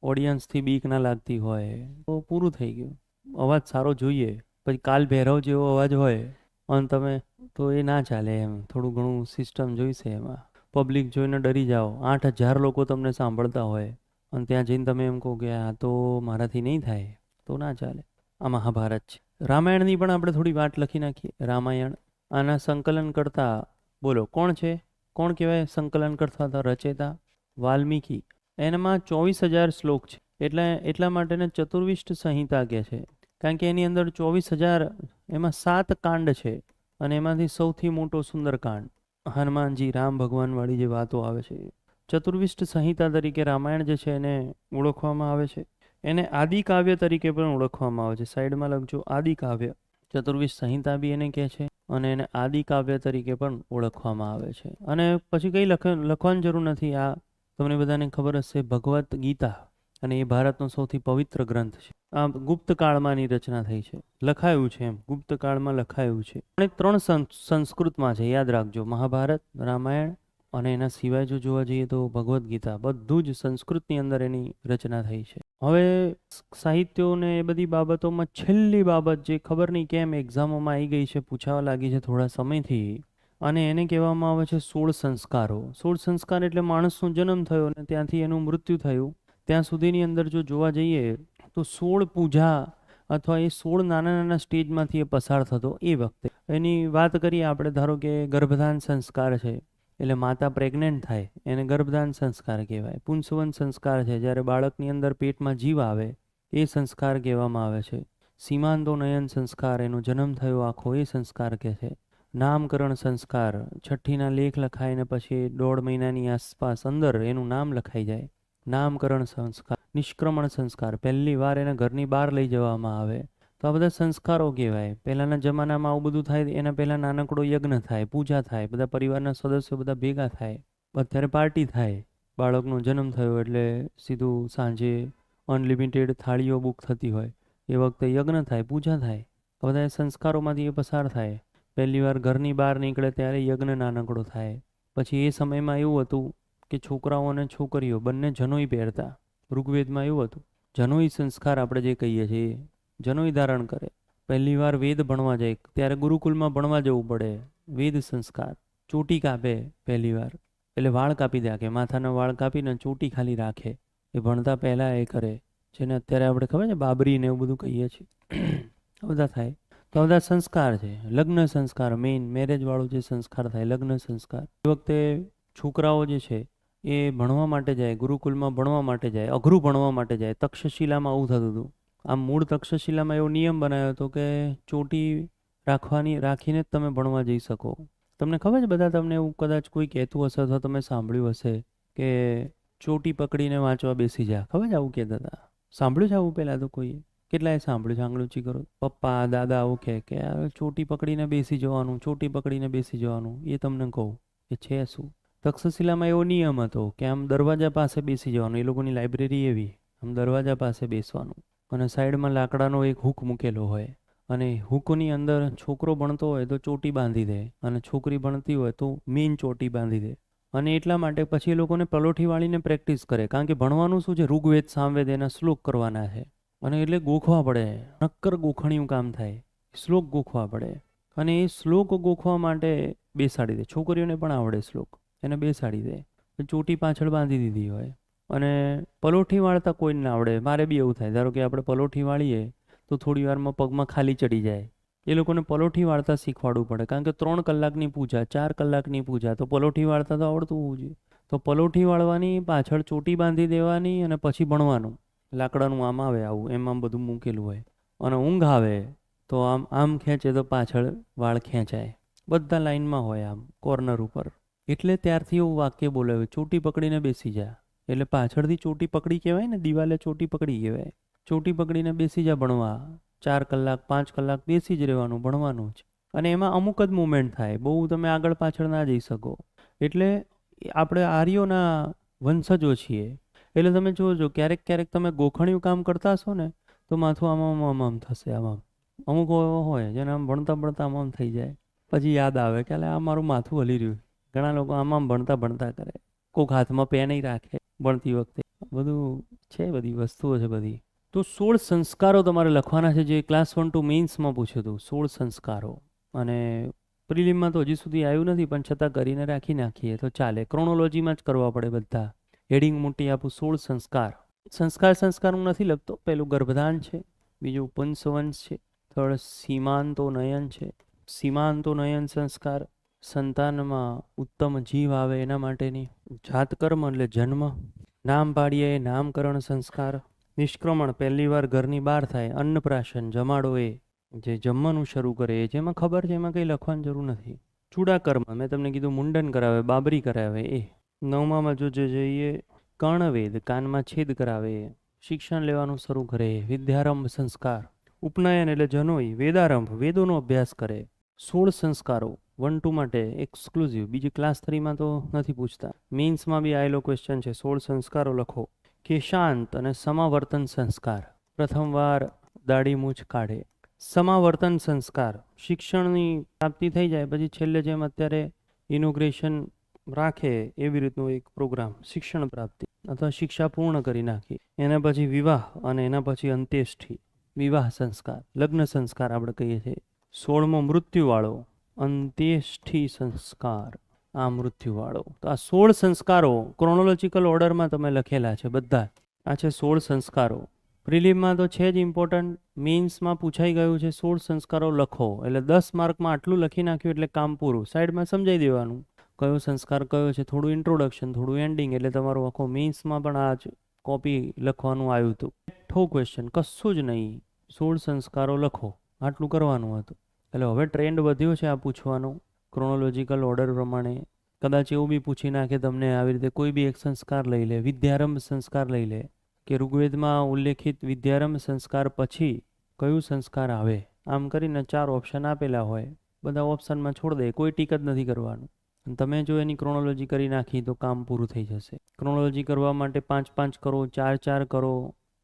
ઓડિયન્સથી બીક ના લાગતી હોય, તો પૂરું થઈ ગયું. અવાજ સારો જોઈએ. પછી કાલ ભૈરવ જેવો અવાજ હોય અને તમે, તો એ ના ચાલે એમ. થોડું ઘણું સિસ્ટમ જોઈશે એમાં. પબ્લિક જોઈને ડરી જાઓ, 8,000 લોકો તમને સાંભળતા હોય અને ત્યાં જઈને તમે એમ કહો કે આ તો મારાથી નહીં થાય, તો ના ચાલે. આ મહાભારત છે. રામાયણની પણ આપણે થોડી વાત લખી નાખીએ. રામાયણ આના સંકલન કરતા, બોલો કોણ છે? કોણ કહેવાય સંકલન કરતા હતા? રચેતા વાલ્મીકી. એનામાં 24,000 શ્લોક છે. એટલા માટે ચતુર્વિષ્ટ સંહિતા કહે છે, કારણ કે એની અંદર 24,000, એમાં 7 કાંડ છે. અને એમાંથી સૌથી મોટો સુંદરકાંડ, હનુમાનજી રામ ભગવાન વાળી જે વાતો આવે છે, ચતુર્વિષ્ટ સંહિતા તરીકે રામાયણ જે છે એને ઓળખવામાં આવે છે. એને આદિકાવ્ય તરીકે પણ ઓળખવામાં આવે છે. સાઈડમાં લખજો, આદિકાવ્ય. ચતુર્વિષ્ટ સંહિતા બી એને કહે છે અને એને આદિકાવ્ય તરીકે પણ ઓળખવામાં આવે છે. અને પછી કંઈ લખવાની જરૂર નથી. આ તમને બધાને ખબર હશે, ભગવદ્ ગીતા, અને એ ભારતનો સૌથી પવિત્ર ગ્રંથ છે. આ ગુપ્ત કાળમાંની રચના થઈ છે, લખાયું છે એમ, ગુપ્ત કાળમાં લખાયું છે. અને 3 સંસ્કૃતમાં છે, યાદ રાખજો. મહાભારત, રામાયણ અને એના સિવાય જો જોવા જઈએ તો ભગવદ્ ગીતા, બધું જ સંસ્કૃતની અંદર એની રચના થઈ છે. હવે સાહિત્યોને એ બધી બાબતોમાં છેલ્લી બાબત જે ખબર નહીં કેમ એક્ઝામોમાં આવી ગઈ છે, પૂછાવા લાગી છે થોડા સમયથી, અને એને કહેવામાં આવે છે 16 સંસ્કારો. 16 સંસ્કાર એટલે માણસનો જન્મ થયો અને ત્યાંથી એનું મૃત્યુ થયું ત્યાં સુધીની અંદર જો જોવા જઈએ તો 16 પૂજા અથવા એ 16 નાના સ્ટેજમાંથી એ પસાર થતો. એ વખતે એની વાત કરીએ આપણે, ધારો કે ગર્ભધાન સંસ્કાર છે, એટલે માતા પ્રેગ્નેન્ટ થાય એને ગર્ભધાન સંસ્કાર કહેવાય. પુંસવન સંસ્કાર છે, જ્યારે બાળકની અંદર પેટમાં જીવ આવે એ સંસ્કાર કહેવામાં આવે છે. સીમાંતો નયન સંસ્કાર, એનો જન્મ થયો આખો એ સંસ્કાર કહે છે. નામકરણ સંસ્કાર, છઠ્ઠીના લેખ લખાય ને પછી 1.5 મહિનાની આસપાસ અંદર એનું નામ લખાઈ જાય, નામકરણ સંસ્કાર. નિષ્ક્રમણ સંસ્કાર, પહેલી વાર એને ઘરની બહાર લઈ જવામાં આવે. તો આ બધા સંસ્કારો કહેવાય. પહેલાંના જમાનામાં આવું બધું થાય, એના પહેલાં નાનકડો યજ્ઞ થાય, પૂજા થાય, બધા પરિવારના સદસ્યો બધા ભેગા થાય, અત્યારે પાર્ટી થાય. બાળકનો જન્મ થયો એટલે સીધું સાંજે અનલિમિટેડ થાળીઓ બુક થતી હોય, એ વખતે યજ્ઞ થાય, પૂજા થાય. બધા સંસ્કારોમાંથી એ પસાર થાય. પહેલી વાર ઘરની બહાર નીકળે ત્યારે યજ્ઞ નાનકડો થાય. પછી એ સમયમાં એવું હતું કે છોકરાઓ અને છોકરીઓ બંને જનોઈ પહેરતા. ઋગ્વેદમાં એવું હતું. જનોઈ સંસ્કાર આપણે જે કહીએ છીએ, જનોઈ ધારણ કરે. પહેલી વાર વેદ ભણવા જાય ત્યારે ગુરુકુલમાં ભણવા જવું પડે. વેદ સંસ્કાર. ચોટી કાપે પહેલી વાર, એટલે વાળ કાપી દે, કે માથાના વાળ કાપીને ચોટી ખાલી રાખે. એ ભણતા પહેલાં એ કરે, જેને અત્યારે આપણે ખબર છે બાબરી ને એવું બધું કહીએ છીએ. બધા થાય. તો બધા સંસ્કાર છે. લગ્ન સંસ્કાર, મેઇન મેરેજવાળો જે સંસ્કાર થાય, લગ્ન સંસ્કાર. એ વખતે છોકરાઓ જે છે એ ભણવા માટે જાય, ગુરુકુલમાં ભણવા માટે જાય, અઘરું ભણવા માટે જાય. તક્ષશિલામાં આવું થતું હતું. આમ મૂળ તક્ષશિલામાં એવો નિયમ બનાવ્યો હતો કે ચોટી રાખીને જ તમે ભણવા જઈ શકો. તમને ખબર છે, બધા તમને એવું કદાચ કોઈ કહેતું હશે અથવા તમે સાંભળ્યું હશે કે ચોટી પકડીને વાંચવા બેસી જા. ખબર છે આવું કહેતા હતા? સાંભળ્યું છે આવું પહેલાં તો કોઈએ? કેટલાય સાંભળ્યું છે? આંગળી ઊંચી કરો. પપ્પા દાદા આવું કહે કે ચોટી પકડીને બેસી જવાનું, ચોટી પકડીને બેસી જવાનું. એ તમને કહું એ છે શું? તક્ષશિલામાં એવો નિયમ હતો કે આમ દરવાજા પાસે બેસી જવાનું. એ લોકોની લાઇબ્રેરી એવી, આમ દરવાજા પાસે બેસવાનું અને સાઈડમાં લાકડાનો એક હૂક મૂકેલો હોય, અને હૂકની અંદર છોકરો ભણતો હોય તો ચોટી બાંધી દે, અને છોકરી ભણતી હોય તો મેઇન ચોટી બાંધી દે. અને એટલા માટે પછી એ લોકોને પલોઠી વાળીને પ્રેક્ટિસ કરે, કારણ કે ભણવાનું શું છે, ઋગ્વેદ સામવેદ એના શ્લોક કરવાના છે. અને એટલે ગોખવા પડે, નક્કર ગોખણીયું કામ થાય. શ્લોક ગોખવા પડે, અને એ શ્લોક ગોખવા માટે બેસાડી દે. છોકરીઓને પણ આવડે શ્લોક, એને બેસાડી દે. ચોટી પાછળ બાંધી દીધી હોય. અને પલોઠી વાળતા કોઈને ના આવડે. મારે બી એવું થાય, ધારો કે આપણે પલોઠી વાળીએ તો થોડી વારમાં પગમાં ખાલી ચડી જાય. એ લોકોને પલોઠી વાળતા શીખવાડવું પડે, કારણ કે 3 કલાકની પૂજા, 4 કલાકની પૂજા, તો પલોઠી વાળતા તો આવડતું હોવું જોઈએ. તો પલોઠી વાળવાની, પાછળ ચોટી બાંધી દેવાની, અને પછી ભણવાનું. લાકડાનું આમ આવે આવું, એમ આમ બધું મૂકેલું હોય. અને ઊંઘ આવે તો આમ ખેંચે તો પાછળ વાળ ખેંચાય. બધા લાઈનમાં હોય આમ કોર્નર ઉપર. એટલે ત્યારથી એવું વાક્ય બોલાવ્યું, ચોટી પકડીને બેસી જા. એટલે પાછળથી ચોટી પકડી કહેવાય ને, દિવાલે ચોટી પકડી કહેવાય. ચોટી પકડીને બેસી જા ભણવા. 4 કલાક 5 કલાક બેસી જ રહેવાનું, ભણવાનું જ. અને એમાં અમુક જ મુમેન્ટ થાય, બહુ તમે આગળ પાછળ ના જઈ શકો. એટલે આપણે આર્યોના વંશજો છીએ. એટલે તમે જોજો, ક્યારેક ક્યારેક તમે ગોખણિયું કામ કરતા હશો ને તો માથું આમ થશે. આમ અમુક હોય જેને આમ ભણતા આમ થઈ જાય, પછી યાદ આવે કે આ મારું માથું હલી રહ્યું. ઘણા લોકો આમ ભણતા કરે. કોઈક હાથમાં પેન રાખે ભણતી વખતે. બધું છે, બધી વસ્તુઓ છે બધી. તો 16 સંસ્કારો તમારે લખવાના છે, જે ક્લાસ 1 to મેઇન્સમાં પૂછ્યું હતું. 16 સંસ્કારો. અને પ્રિલિમમાં તો હજી સુધી આવ્યું નથી, પણ છતાં કરીને રાખી નાખીએ તો ચાલે. ક્રોનોલોજીમાં જ કરવા પડે બધા. હેડિંગ મોટી આપું, 16 સંસ્કાર હું નથી લખતો. પહેલું ગર્ભધાન છે, બીજું પુંસવંશ છે, થર્ડ સીમાંતો નયન છે. સીમાંતો નયન સંસ્કાર સંતાનમાં ઉત્તમ જીવ આવે એના માટેની. જાતકર્મ એટલે જન્મ. નામ પાડીએ, નામકરણ સંસ્કાર. નિષ્ક્રમણ, પહેલી વાર ઘરની બહાર થાય. અન્નપ્રાશન, જમાડો, એ જે જમવાનું શરૂ કરે, એ જેમાં ખબર છે એમાં કંઈ લખવાની જરૂર નથી. ચૂડાકર્મ, મેં તમને કીધું, મુંડન કરાવે, બાબરી કરાવે એ. 9મામાં જો જઈએ, કર્ણવેદ, કાનમાં છેદ કરાવે. શિક્ષણ લેવાનું શરૂ કરે. વિદ્યારંભ સંસ્કાર. ઉપનયન એટલે જનોઈ. વેદારંભ, વેદોનો અભ્યાસ કરે. 16 સંસ્કારો 1-2 માટે એક્સક્લુઝિવ, બીજી ક્લાસ 3માં તો નથી પૂછતા. મેઇન્સમાં બી આવેલો ક્વેશ્ચન છે. 16 સંસ્કારો લખો. કેશાંત અને સમાવર્તન સંસ્કાર. પ્રથમવાર દાઢી મૂછ કાઢે. સમાવર્તન સંસ્કાર, શિક્ષણની પ્રાપ્તિ થઈ જાય પછી છેલ્લે જેમ અત્યારે ઇનોગ્રેશન રાખે એવી રીતનો એક પ્રોગ્રામ, શિક્ષણ પ્રાપ્તિ અથવા શિક્ષા પૂર્ણ કરી નાખી. એના પછી વિવાહ, અને એના પછી અંત્યેષ્ટિ. વિવાહ સંસ્કાર, લગ્ન સંસ્કાર આપણે કહીએ છીએ. 16મો મૃત્યુવાળો, અંત્યેષ્ટિ સંસ્કાર. આ મૃત્યુવાળો. તો આ 16 સંસ્કારો ક્રોનોલોજીકલ ઓર્ડરમાં તમે લખેલા છે બધા. આ છે 16 સંસ્કારો. પ્રિલિમમાં તો છે જ ઇમ્પોર્ટન્ટ. મેઇન્સમાં પૂછાઈ ગયું છે 16 સંસ્કારો લખો. એટલે 10 માર્કમાં આટલું લખી નાખ્યું એટલે કામ પૂરું. સાઈડમાં સમજાઈ દેવાનું કયો સંસ્કાર કયો છે, થોડું ઇન્ટ્રોડક્શન, થોડું એન્ડિંગ, એટલે તમારો આખો મેઇન્સમાં પણ આ જ કોપી લખવાનું આવ્યું હતું. ઠો ક્વેશ્ચન, કશું જ નહીં, 16 સંસ્કારો લખો, આટલું કરવાનું હતું. એટલે હવે ટ્રેન્ડ વધ્યો છે આ પૂછવાનો ક્રોનોલોજીકલ ઓર્ડર પ્રમાણે. કદાચ એવું બી પૂછી નાખે તમને આવી રીતે, કોઈ બી એક સંસ્કાર લઈ લે, વિદ્યારંભ સંસ્કાર લઈ લે, કે ઋગ્વેદમાં ઉલ્લેખિત વિદ્યારંભ સંસ્કાર પછી કયું સંસ્કાર આવે, આમ કરીને 4 ઓપ્શન આપેલા હોય, બધા ઓપ્શનમાં છોડ દે, કોઈ ટીક જ નથી કરવાનું. તમે જો એની ક્રોનોલોજી કરી નાખી તો કામ પૂરું થઈ જશે. ક્રોનોલોજી કરવા માટે 5-5 કરો, 4-4 કરો,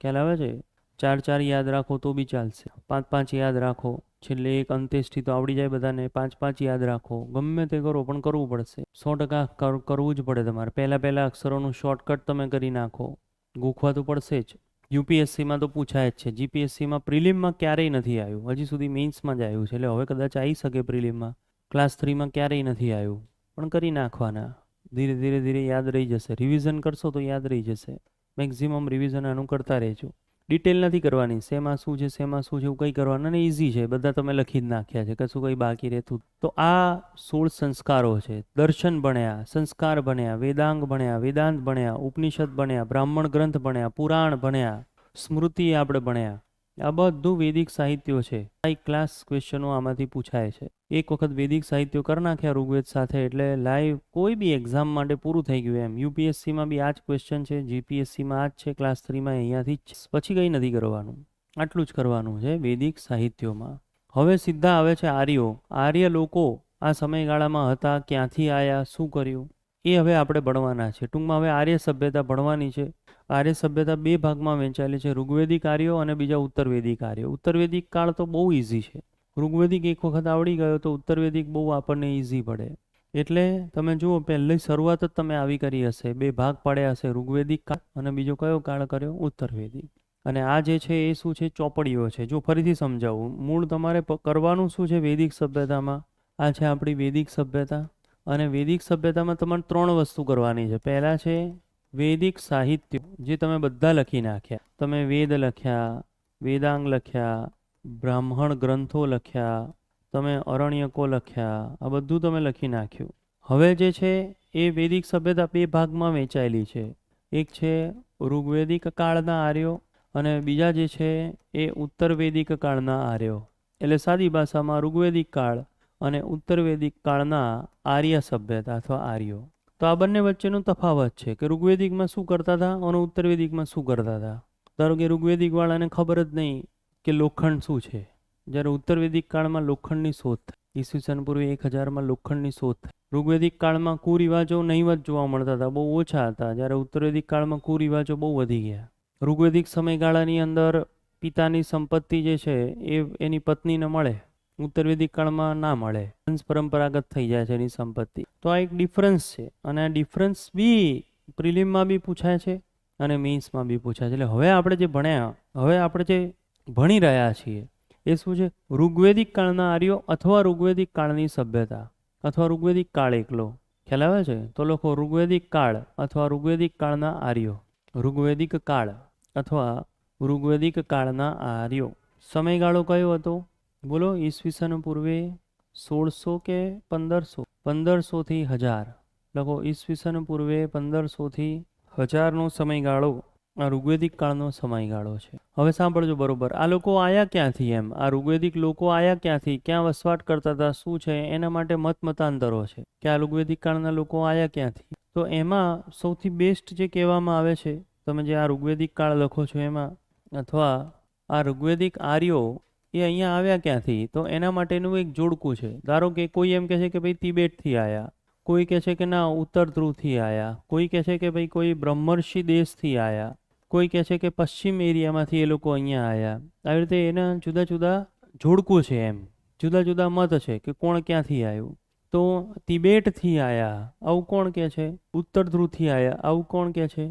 ખ્યાલ આવે છે? 4-4 યાદ રાખો તો બી ચાલશે, 5-5 યાદ રાખો, છેલ્લે એક અંત્યેષ્ટિ તો આવડી જાય બધાને, 5-5 યાદ રાખો, ગમે તે કરો પણ કરવું પડશે. 100% કરવું જ પડે તમારે. પહેલા અક્ષરોનું શોર્ટકટ તમે કરી નાખો, ગોખવા તો પડશે જ. યુપીએસસીમાં તો પૂછાય જ છે, જીપીએસસીમાં પ્રિલિમમાં ક્યારેય નથી આવ્યું, હજી સુધી મેઇન્સમાં જ આવ્યું છે, એટલે હવે કદાચ આવી શકે પ્રિલિમમાં. ક્લાસ 3માં ક્યારેય નથી આવ્યું, પણ કરી નાખવાના. ધીરે ધીરે યાદ રહી જશે. રિવિઝન કરશો તો યાદ રહી જશે. મેક્ઝિમમ રિવિઝન આનું કરતા રહેજો. ડિટેલ નથી કરવાની, શેમાં શું છે એવું કંઈ કરવાનું નહીં, ઇઝી છે, બધા તમે લખી જ નાખ્યા છે, કશું કંઈ બાકી રહેતું. તો આ 16 સંસ્કારો છે. દર્શન ભણ્યા, સંસ્કાર ભણ્યા, વેદાંગ ભણ્યા, વેદાંત ભણ્યા, ઉપનિષદ ભણ્યા, બ્રાહ્મણ ગ્રંથ ભણ્યા, પુરાણ ભણ્યા, સ્મૃતિ આપણે ભણ્યા. આ બધું વૈદિક સાહિત્યો છે. લાઈવ ક્લાસ ક્વેશ્ચનો આમાંથી પૂછાય છે. એક વખત વૈદિક સાહિત્યો કરી નાખ્યા ઋગ્વેદ સાથે એટલે લાઈવ કોઈ બી એક્ઝામ માટે પૂરું થઈ ગયું એમ. યુપીએસસીમાં બી આ જ ક્વેશ્ચન છે, જીપીએસસીમાં આ જ છે, ક્લાસ 3માં અહીંયાથી જ, પછી કંઈ નથી કરવાનું. આટલું જ કરવાનું છે વૈદિક સાહિત્યોમાં. હવે સીધા આવે છે આર્યો. આર્ય લોકો આ સમયગાળામાં હતા, ક્યાંથી આવ્યા, શું કર્યું, એ હવે આપણે ભણવાના છે. ટૂંકમાં હવે આર્ય સભ્યતા ભણવાની છે. આર્ય સભ્યતા 2 ભાગમાં વહેંચાયેલી છે, ઋગ્વેદિક આર્યો અને બીજા ઉત્તરવેદિક આર્યો. ઉત્તરવેદિક કાળ તો બહુ ઇઝી છે. ઋગ્વેદિક એક વખત આવડી ગયો તો ઉત્તરવેદિક બહુ આપણને ઇઝી પડે. એટલે તમે જુઓ, પહેલી શરૂઆત જ તમે આવી કરી હશે, 2 ભાગ પાડ્યા હશે, ઋગ્વેદિક કાળ અને બીજો કયો કાળ કર્યો, ઉત્તરવેદિક. અને આ જે છે એ શું છે, ચોપડીઓ છે. જો ફરીથી સમજાવું, મૂળ તમારે કરવાનું શું છે વૈદિક સભ્યતામાં, આ છે આપણી વૈદિક સભ્યતા. અને વૈદિક સભ્યતામાં તમારે 3 વસ્તુ કરવાની છે. પહેલા છે વૈદિક સાહિત્ય, જે તમે બધા લખી નાખ્યા. તમે વેદ લખ્યા, વેદાંગ લખ્યા, બ્રાહ્મણ ગ્રંથો લખ્યા, તમે અરણ્યકો લખ્યા, આ બધું તમે લખી નાખ્યું. હવે જે છે એ વૈદિક સભ્યતા 2 ભાગમાં વહેંચાયેલી છે. એક છે ઋગ્વેદિક કાળના આર્યો અને બીજા જે છે એ ઉત્તરવેદિક કાળના આર્યો. એટલે સાદી ભાષામાં ઋગ્વેદિક કાળ અને ઉત્તરવેદિક કાળના આર્ય સભ્યતા અથવા આર્યો. તો આ બંને વચ્ચેનો તફાવત છે કે ઋગ્વેદિકમાં શું કરતા હતા અને ઉત્તરવેદિકમાં શું કરતા હતા. ધારો કે ઋગ્વેદિક વાળાને ખબર જ નહીં કે લોખંડ શું છે, જ્યારે ઉત્તરવેદિક કાળમાં લોખંડની શોધ થઈ. ઈસવીસન પૂર્વે 1000માં લોખંડની શોધ થઈ. ઋગ્વેદિક કાળમાં કુરિવાજો નહીવત જોવા મળતા હતા, બહુ ઓછા હતા, જ્યારે ઉત્તરવેદિક કાળમાં કુરિવાજો બહુ વધી ગયા. ઋગ્વેદિક સમયગાળાની અંદર પિતાની સંપત્તિ જે છે એ એની પત્નીને મળે, ઉત્તરવેદિક કાળમાં ના મળે, પરંપરાગત થઈ જાય છે એની સંપત્તિ. તો આ એક ડિફરન્સ છે અને આ ડિફરન્સ બી પ્રિલિમમાં બી પૂછાય છે અને મેઇન્સમાં બી પૂછાય છે. એટલે હવે આપણે જે ભણ્યા, હવે આપણે જે ભણી રહ્યા છીએ એ શું છે, ઋગ્વેદિક કાળના આર્યો અથવા ઋગ્વેદિક કાળની સભ્યતા અથવા ઋગ્વેદિક કાળ એકલો. ખ્યાલ આવે છે? તો લખો ઋગ્વેદિક કાળ અથવા ઋગ્વેદિક કાળના આર્યો. ઋગ્વેદિક કાળ અથવા ઋગ્વેદિક કાળના આર્યો. સમયગાળો કયો હતો બોલો? ઈસવીસન પૂર્વે 1600 કે 1500? 1500 થી 1000 લખો. ઈસવીસન પૂર્વે 1500 થી 1000નો સમયગાળો આ ઋગ્વેદિક કાળનો સમયગાળો છે. હવે સાંભળજો બરોબર, આ લોકો આયા ક્યાંથી એમ, આ ઋગ્વેદિક લોકો આયા ક્યાંથી, ક્યાં વસવાટ કરતા હતા, શું છે, એના માટે મતાંતરો છે કે આ ઋગ્વેદિક કાળના લોકો આયા ક્યાંથી. તો એમાં સૌથી બેસ્ટ જે કહેવામાં આવે છે, તમે જે આ ઋગ્વેદિક કાળ લખો છો એમાં, અથવા આ ઋગ્વેદિક આર્યો એ અહીંયા આવ્યા ક્યાંથી, તો એના માટેનું એક જોડકું છે. ધારો કે કોઈ એમ કહે છે કે ભાઈ તિબેટથી આવ્યા, કોઈ કહે છે કે ના ઉત્તર ધ્રુવથી આવ્યા, કોઈ કહે છે કે ભાઈ કોઈ બ્રહ્મર્ષિ દેશથી આવ્યા, કોઈ કહે છે કે પશ્ચિમ એરિયામાંથી એ લોકો અહીંયા આવ્યા. આવી રીતે એના જુદા જુદા જોડકું છે, એમ જુદા જુદા મત છે કે કોણ ક્યાંથી આવ્યું. તો તિબેટથી આવ્યા આવું કોણ કહે છે, ઉત્તર ધ્રુવથી આવ્યા આવું કોણ કહે છે.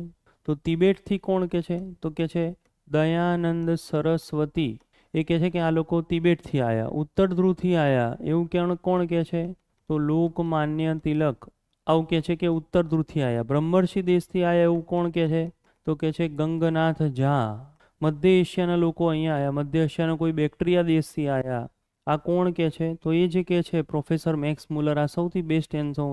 તો તિબેટથી કોણ કહે છે, તો કહે છે દયાનંદ સરસ્વતી, એ કહે છે કે આ લોકો તિબેટથી આવ્યા. ઉત્તર ધ્રુવથી આવ્યા એવું કોણ કહે છે, તો લોકમાન્ય તિલક આવું કહે છે કે ઉત્તર ધ્રુવથી આવ્યા. બ્રહ્મર્ષિ દેશથી આવ્યા એવું કોણ કહે છે, તો કહે છે ગંગનાથ ઝા. મધ્ય એશિયાના લોકો અહીંયા આવ્યા, મધ્ય એશિયાના કોઈ બેક્ટેરિયા દેશથી આવ્યા આ કોણ કહે છે, તો એ જે કહે છે પ્રોફેસર મેક્સ મુલર. આ સૌથી બેસ્ટ એન્સો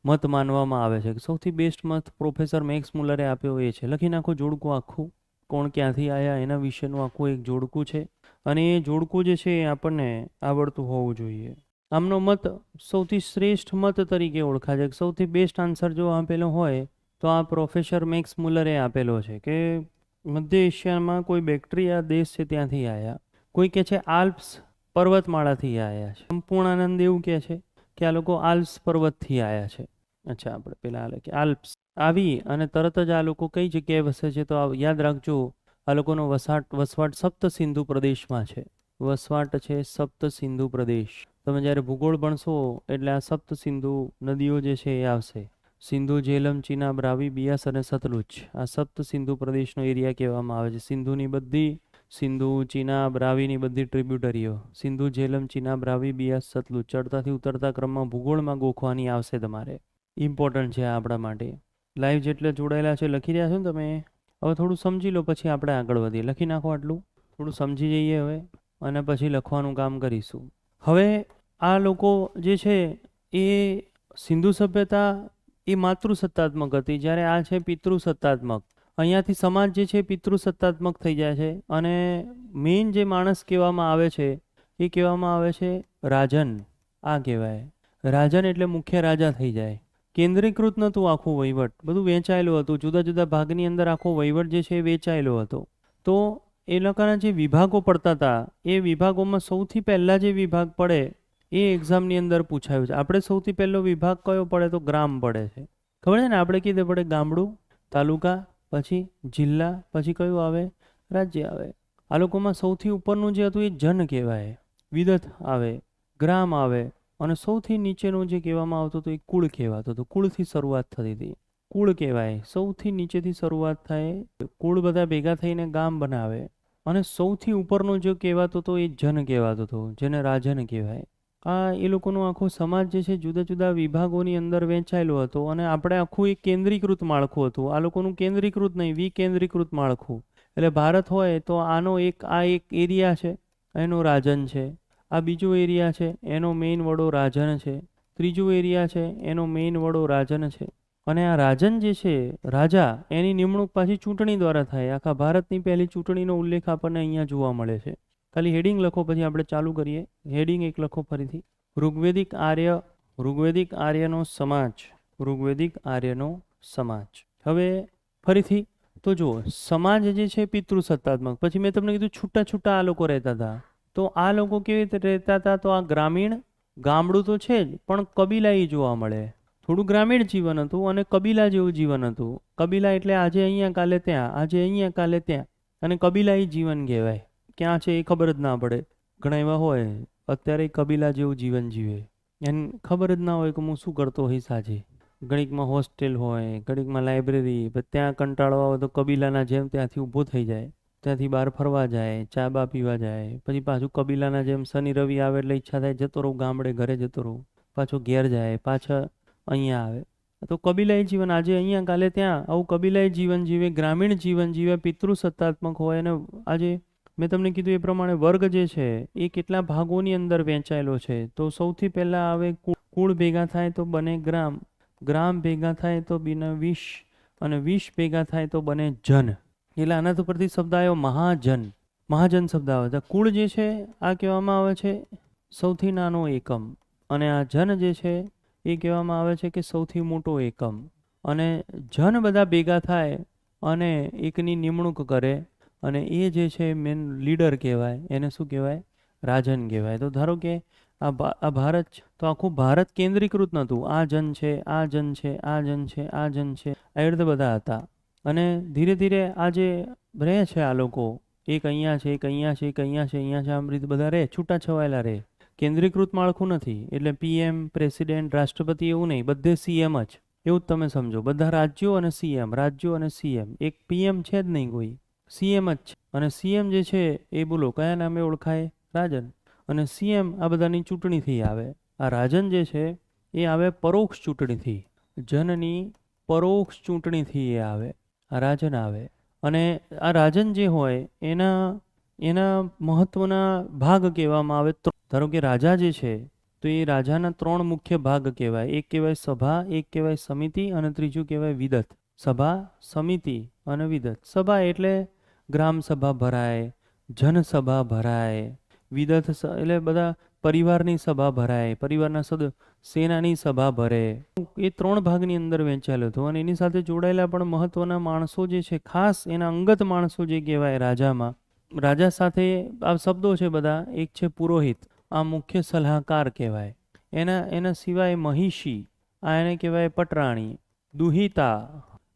મત માનવામાં આવે છે. સૌથી બેસ્ટ મત પ્રોફેસર મેક્સ મુલરે આપ્યો એ છે. લખી નાખો જોડકું આખું, કોણ ક્યાંથી આવ્યા એના વિશેનું આખું એક જોડકું છે, અને એ જોડકું જે છે એ આપણને આવડતું હોવું જોઈએ. આમનો મત સૌથી શ્રેષ્ઠ મત તરીકે ઓળખાય છે. સૌથી બેસ્ટ આન્સર જો આપેલો હોય તો આ પ્રોફેસર મેક્સ મુલરે આપેલો છે કે મધ્ય એશિયામાં કોઈ બેક્ટેરિયા દેશ છે ત્યાંથી આવ્યા. કોઈ કહે છે આલ્પ્સ પર્વતમાળાથી આવ્યા છે. સંપૂર્ણાનંદ એવું કહે છે કે આ લોકો આલ્પ્સ પર્વતથી આવ્યા છે. અચ્છા, આપણે પેલા કે આલ્પ્સ આવી અને તરત જ આ લોકો કઈ જગ્યાએ વસે છે, તો યાદ રાખજો આ લોકોનો વસવાટ સપ્ત સિંધુ પ્રદેશમાં છે. વસવાટ છે સપ્ત સિંધુ પ્રદેશ. તમે જ્યારે ભૂગોળ ભણશો એટલે આ સપ્ત સિંધુ નદીઓ જે છે એ આવશે. સિંધુ, ઝેલમ, ચિનાબ, રાવી, બિયાસ અને સતલુજ. આ સપ્ત સિંધુ પ્રદેશનો એરિયા કહેવામાં આવે છે. સિંધુની બધી, સિંધુ, ચિનાબ, રાવીની બધી ટ્રિબ્યુટરીઓ, સિંધુ, ઝેલમ, ચિનાબ, રાવી, બિયાસ, સતલુજ, ચડતાથી ઉતરતા ક્રમમાં ભૂગોળમાં ગોખવાની આવશે તમારે. ઇમ્પોર્ટન્ટ છે આપણા માટે. લાઈવ જેટલે જોડાયેલા છે લખી રહ્યા છો ને તમે? હવે થોડું સમજી લો પછી આપણે આગળ વધીએ. લખી નાખો આટલું, થોડું સમજી જઈએ હવે, અને પછી લખવાનું કામ કરીશું. હવે આ લોકો જે છે એ સિંધુ સભ્યતા એ માતૃસત્તાત્મક હતી, જ્યારે આ છે પિતૃસત્તાત્મક. અહીંયાથી સમાજ જે છે પિતૃસત્તાત્મક થઈ જાય છે, અને મેઇન જે માણસ કહેવામાં આવે છે એ કહેવામાં આવે છે રાજન. આ કહેવાય રાજન, એટલે મુખ્ય રાજા થઈ જાય. કેન્દ્રીકૃત નહોતું આખું વહીવટ, બધું વેચાયેલું હતું. જુદા જુદા ભાગની અંદર આખો વહીવટ જે છે એ વેચાયેલો હતો. તો એ લોકોના જે વિભાગો પડતા હતા એ વિભાગોમાં સૌથી પહેલાં જે વિભાગ પડે એ એક્ઝામની અંદર પૂછાયું છે. આપણે સૌથી પહેલો વિભાગ કયો પડે તો ગ્રામ પડે છે. ખબર છે ને? આપણે કીધે પડે ગામડું, તાલુકા, પછી જિલ્લા, પછી કયું આવે? રાજ્ય આવે. આ લોકોમાં સૌથી ઉપરનું જે હતું એ જન કહેવાય, વિદત આવે, ગ્રામ આવે, અને સૌથી નીચેનું જે કહેવામાં આવતું હતું એ કુળ કહેવાતું હતું. કુળથી શરૂઆત થતી હતી. કુળ કહેવાય, સૌથી નીચેથી શરૂઆત થાય. કુળ બધા ભેગા થઈને ગામ બનાવે, અને સૌથી ઉપરનું જે કહેવાતું હતું એ જન કહેવાતું હતું, જેને રાજન કહેવાય. આ એ લોકોનો આખો સમાજ જે છે જુદા જુદા વિભાગોની અંદર વહેંચાયેલો હતો, અને આપણે આખું એક કેન્દ્રીકૃત માળખું હતું. આ લોકોનું કેન્દ્રીકૃત નહીં, વિકેન્દ્રીકૃત માળખું. એટલે ભારત હોય તો આનો આ એક એરિયા છે, એનો રાજન છે. આ બીજો એરિયા છે, એનો મેઇન વડો રાજન છે. ત્રીજો એરિયા છે, એનો મેઇન વડો રાજન છે. અને આ રાજન જે છે, રાજા, એની નિમણૂક પાછી ચૂંટણી દ્વારા થાય. આખા ભારતની પહેલી ચૂંટણીનો ઉલ્લેખ આપણને અહીંયા જોવા મળે છે. ખાલી હેડિંગ લખો, પછી આપણે ચાલુ કરીએ. હેડિંગ એક લખો ફરીથી. ઋગ્વેદિક આર્ય, ઋગ્વેદિક આર્યનો સમાજ, ઋગ્વેદિક આર્યનો સમાજ. હવે ફરીથી તો જુઓ, સમાજ જે છે પિતૃસત્તાત્મક. પછી મેં તમને કીધું છૂટા છૂટા આ લોકો રહેતા હતા. તો આ લોકો કેવી રીતે રહેતા હતા? તો આ ગ્રામીણ, ગામડું તો છે જ, પણ કબીલાઈ જોવા મળે. થોડું ગ્રામીણ જીવન હતું અને કબીલા જેવું જીવન હતું. કબીલા એટલે આજે અહીંયા કાલે ત્યાં, આજે અહીંયા કાલે ત્યાં, અને કબીલાઈ જીવન કહેવાય. ક્યાં છે એ ખબર જ ના પડે. ઘણા એવા હોય અત્યારે કબીલા જેવું જીવન જીવે, એને ખબર જ ના હોય કે હું શું કરતો હોઈશ આજે. ઘડીકમાં હોસ્ટેલ હોય, ઘડીકમાં લાઇબ્રેરી, ત્યાં કંટાળો આવે તો કબીલાના જેમ ત્યાંથી ઊભો થઈ જાય, ત્યાંથી બહાર ફરવા જાય, ચા બા પીવા જાય, પછી પાછું કબીલાના જેમ શનિ રવિ આવે એટલે ઈચ્છા થાય જતો રહું ગામડે, ઘરે જતો રહું, પાછો ઘેર જાય, પાછા અહીંયા આવે. તો કબીલાઈ જીવન, આજે અહીંયા કાલે ત્યાં, આવું કબીલાઈ જીવન જીવે, ગ્રામીણ જીવન જીવે, પિતૃસત્તાત્મક હોય. અને આજે મેં તમને કીધું એ પ્રમાણે વર્ગ જે છે એ કેટલા ભાગોની અંદર વહેંચાયેલો છે. તો સૌથી પહેલાં આવે કુળ ભેગા થાય તો બને ગ્રામ, ગ્રામ ભેગા થાય તો બને વિશ, અને વિશ ભેગા થાય તો બને જન. એટલે આના ઉપરથી શબ્દ આવ્યો મહાજન. મહાજન શબ્દ આવે છે. કુળ જે છે આ કહેવામાં આવે છે સૌથી નાનો એકમ, અને આ જન જે છે એ કહેવામાં આવે છે કે સૌથી મોટો એકમ. અને જન બધા ભેગા થાય અને એકની નિમણૂક કરે, અને એ જે છે મેન લીડર કહેવાય. એને શું કહેવાય? રાજન કહેવાય. તો ધારો કે આ ભારત, તો આખું ભારત કેન્દ્રીકૃત નહોતું. આ જન છે, આ જન છે, આ જન છે, આ જન છે, આ રીતે બધા હતા. અને ધીરે ધીરે આ જે રહે છે આ લોકો, એક અહીંયા છે, એક અહીંયા છે, એક અહીંયા છે, અહીંયા છે, આમ રીતે બધા રહે, છૂટા છવાયેલા રહે. કેન્દ્રીકૃત માળખું નથી. એટલે પીએમ, પ્રેસિડેન્ટ, રાષ્ટ્રપતિ એવું નહીં, બધે સીએમ જ. એવું જ તમે સમજો. બધા રાજ્યો અને સીએમ, રાજ્યો અને સીએમ. એક પીએમ છે જ નહીં કોઈ, સીએમ જ છે. અને સીએમ જે છે એ બોલો કયા નામે ઓળખાય? રાજન. અને સીએમ આ બધાની ચૂંટણીથી આવે. આ રાજન જે છે એ આવે પરોક્ષ ચૂંટણીથી, જનની પરોક્ષ ચૂંટણીથી એ આવે. આ રાજન આવે. અને આ રાજન જે હોય એના મહત્વના ભાગ કહેવામાં આવે. ધારો કે રાજા જે છે તો એ રાજાના 3 મુખ્ય ભાગ કહેવાય. એક કહેવાય સભા, એક કહેવાય સમિતિ અને ત્રીજું કહેવાય વિદત. સભા, સમિતિ અને વિદત. સભા એટલે ગ્રામ સભા ભરાય, જનસભા ભરાય. વિદત એટલે બધા પરિવારની સભા ભરાય, પરિવારના સેનાની સભા ભરે. એ 3 ભાગની અંદર વહેંચાયેલો હતો અને એની સાથે જોડાયેલા પણ મહત્વના માણસો જે છે, ખાસ એના અંગત માણસો જે કહેવાય રાજામાં. રાજા સાથે આ શબ્દો છે બધા. એક છે પુરોહિત, આ મુખ્ય સલાહકાર કહેવાય. એના સિવાય મહિષી, આ એને કહેવાય પટરાણી. દુહિતા,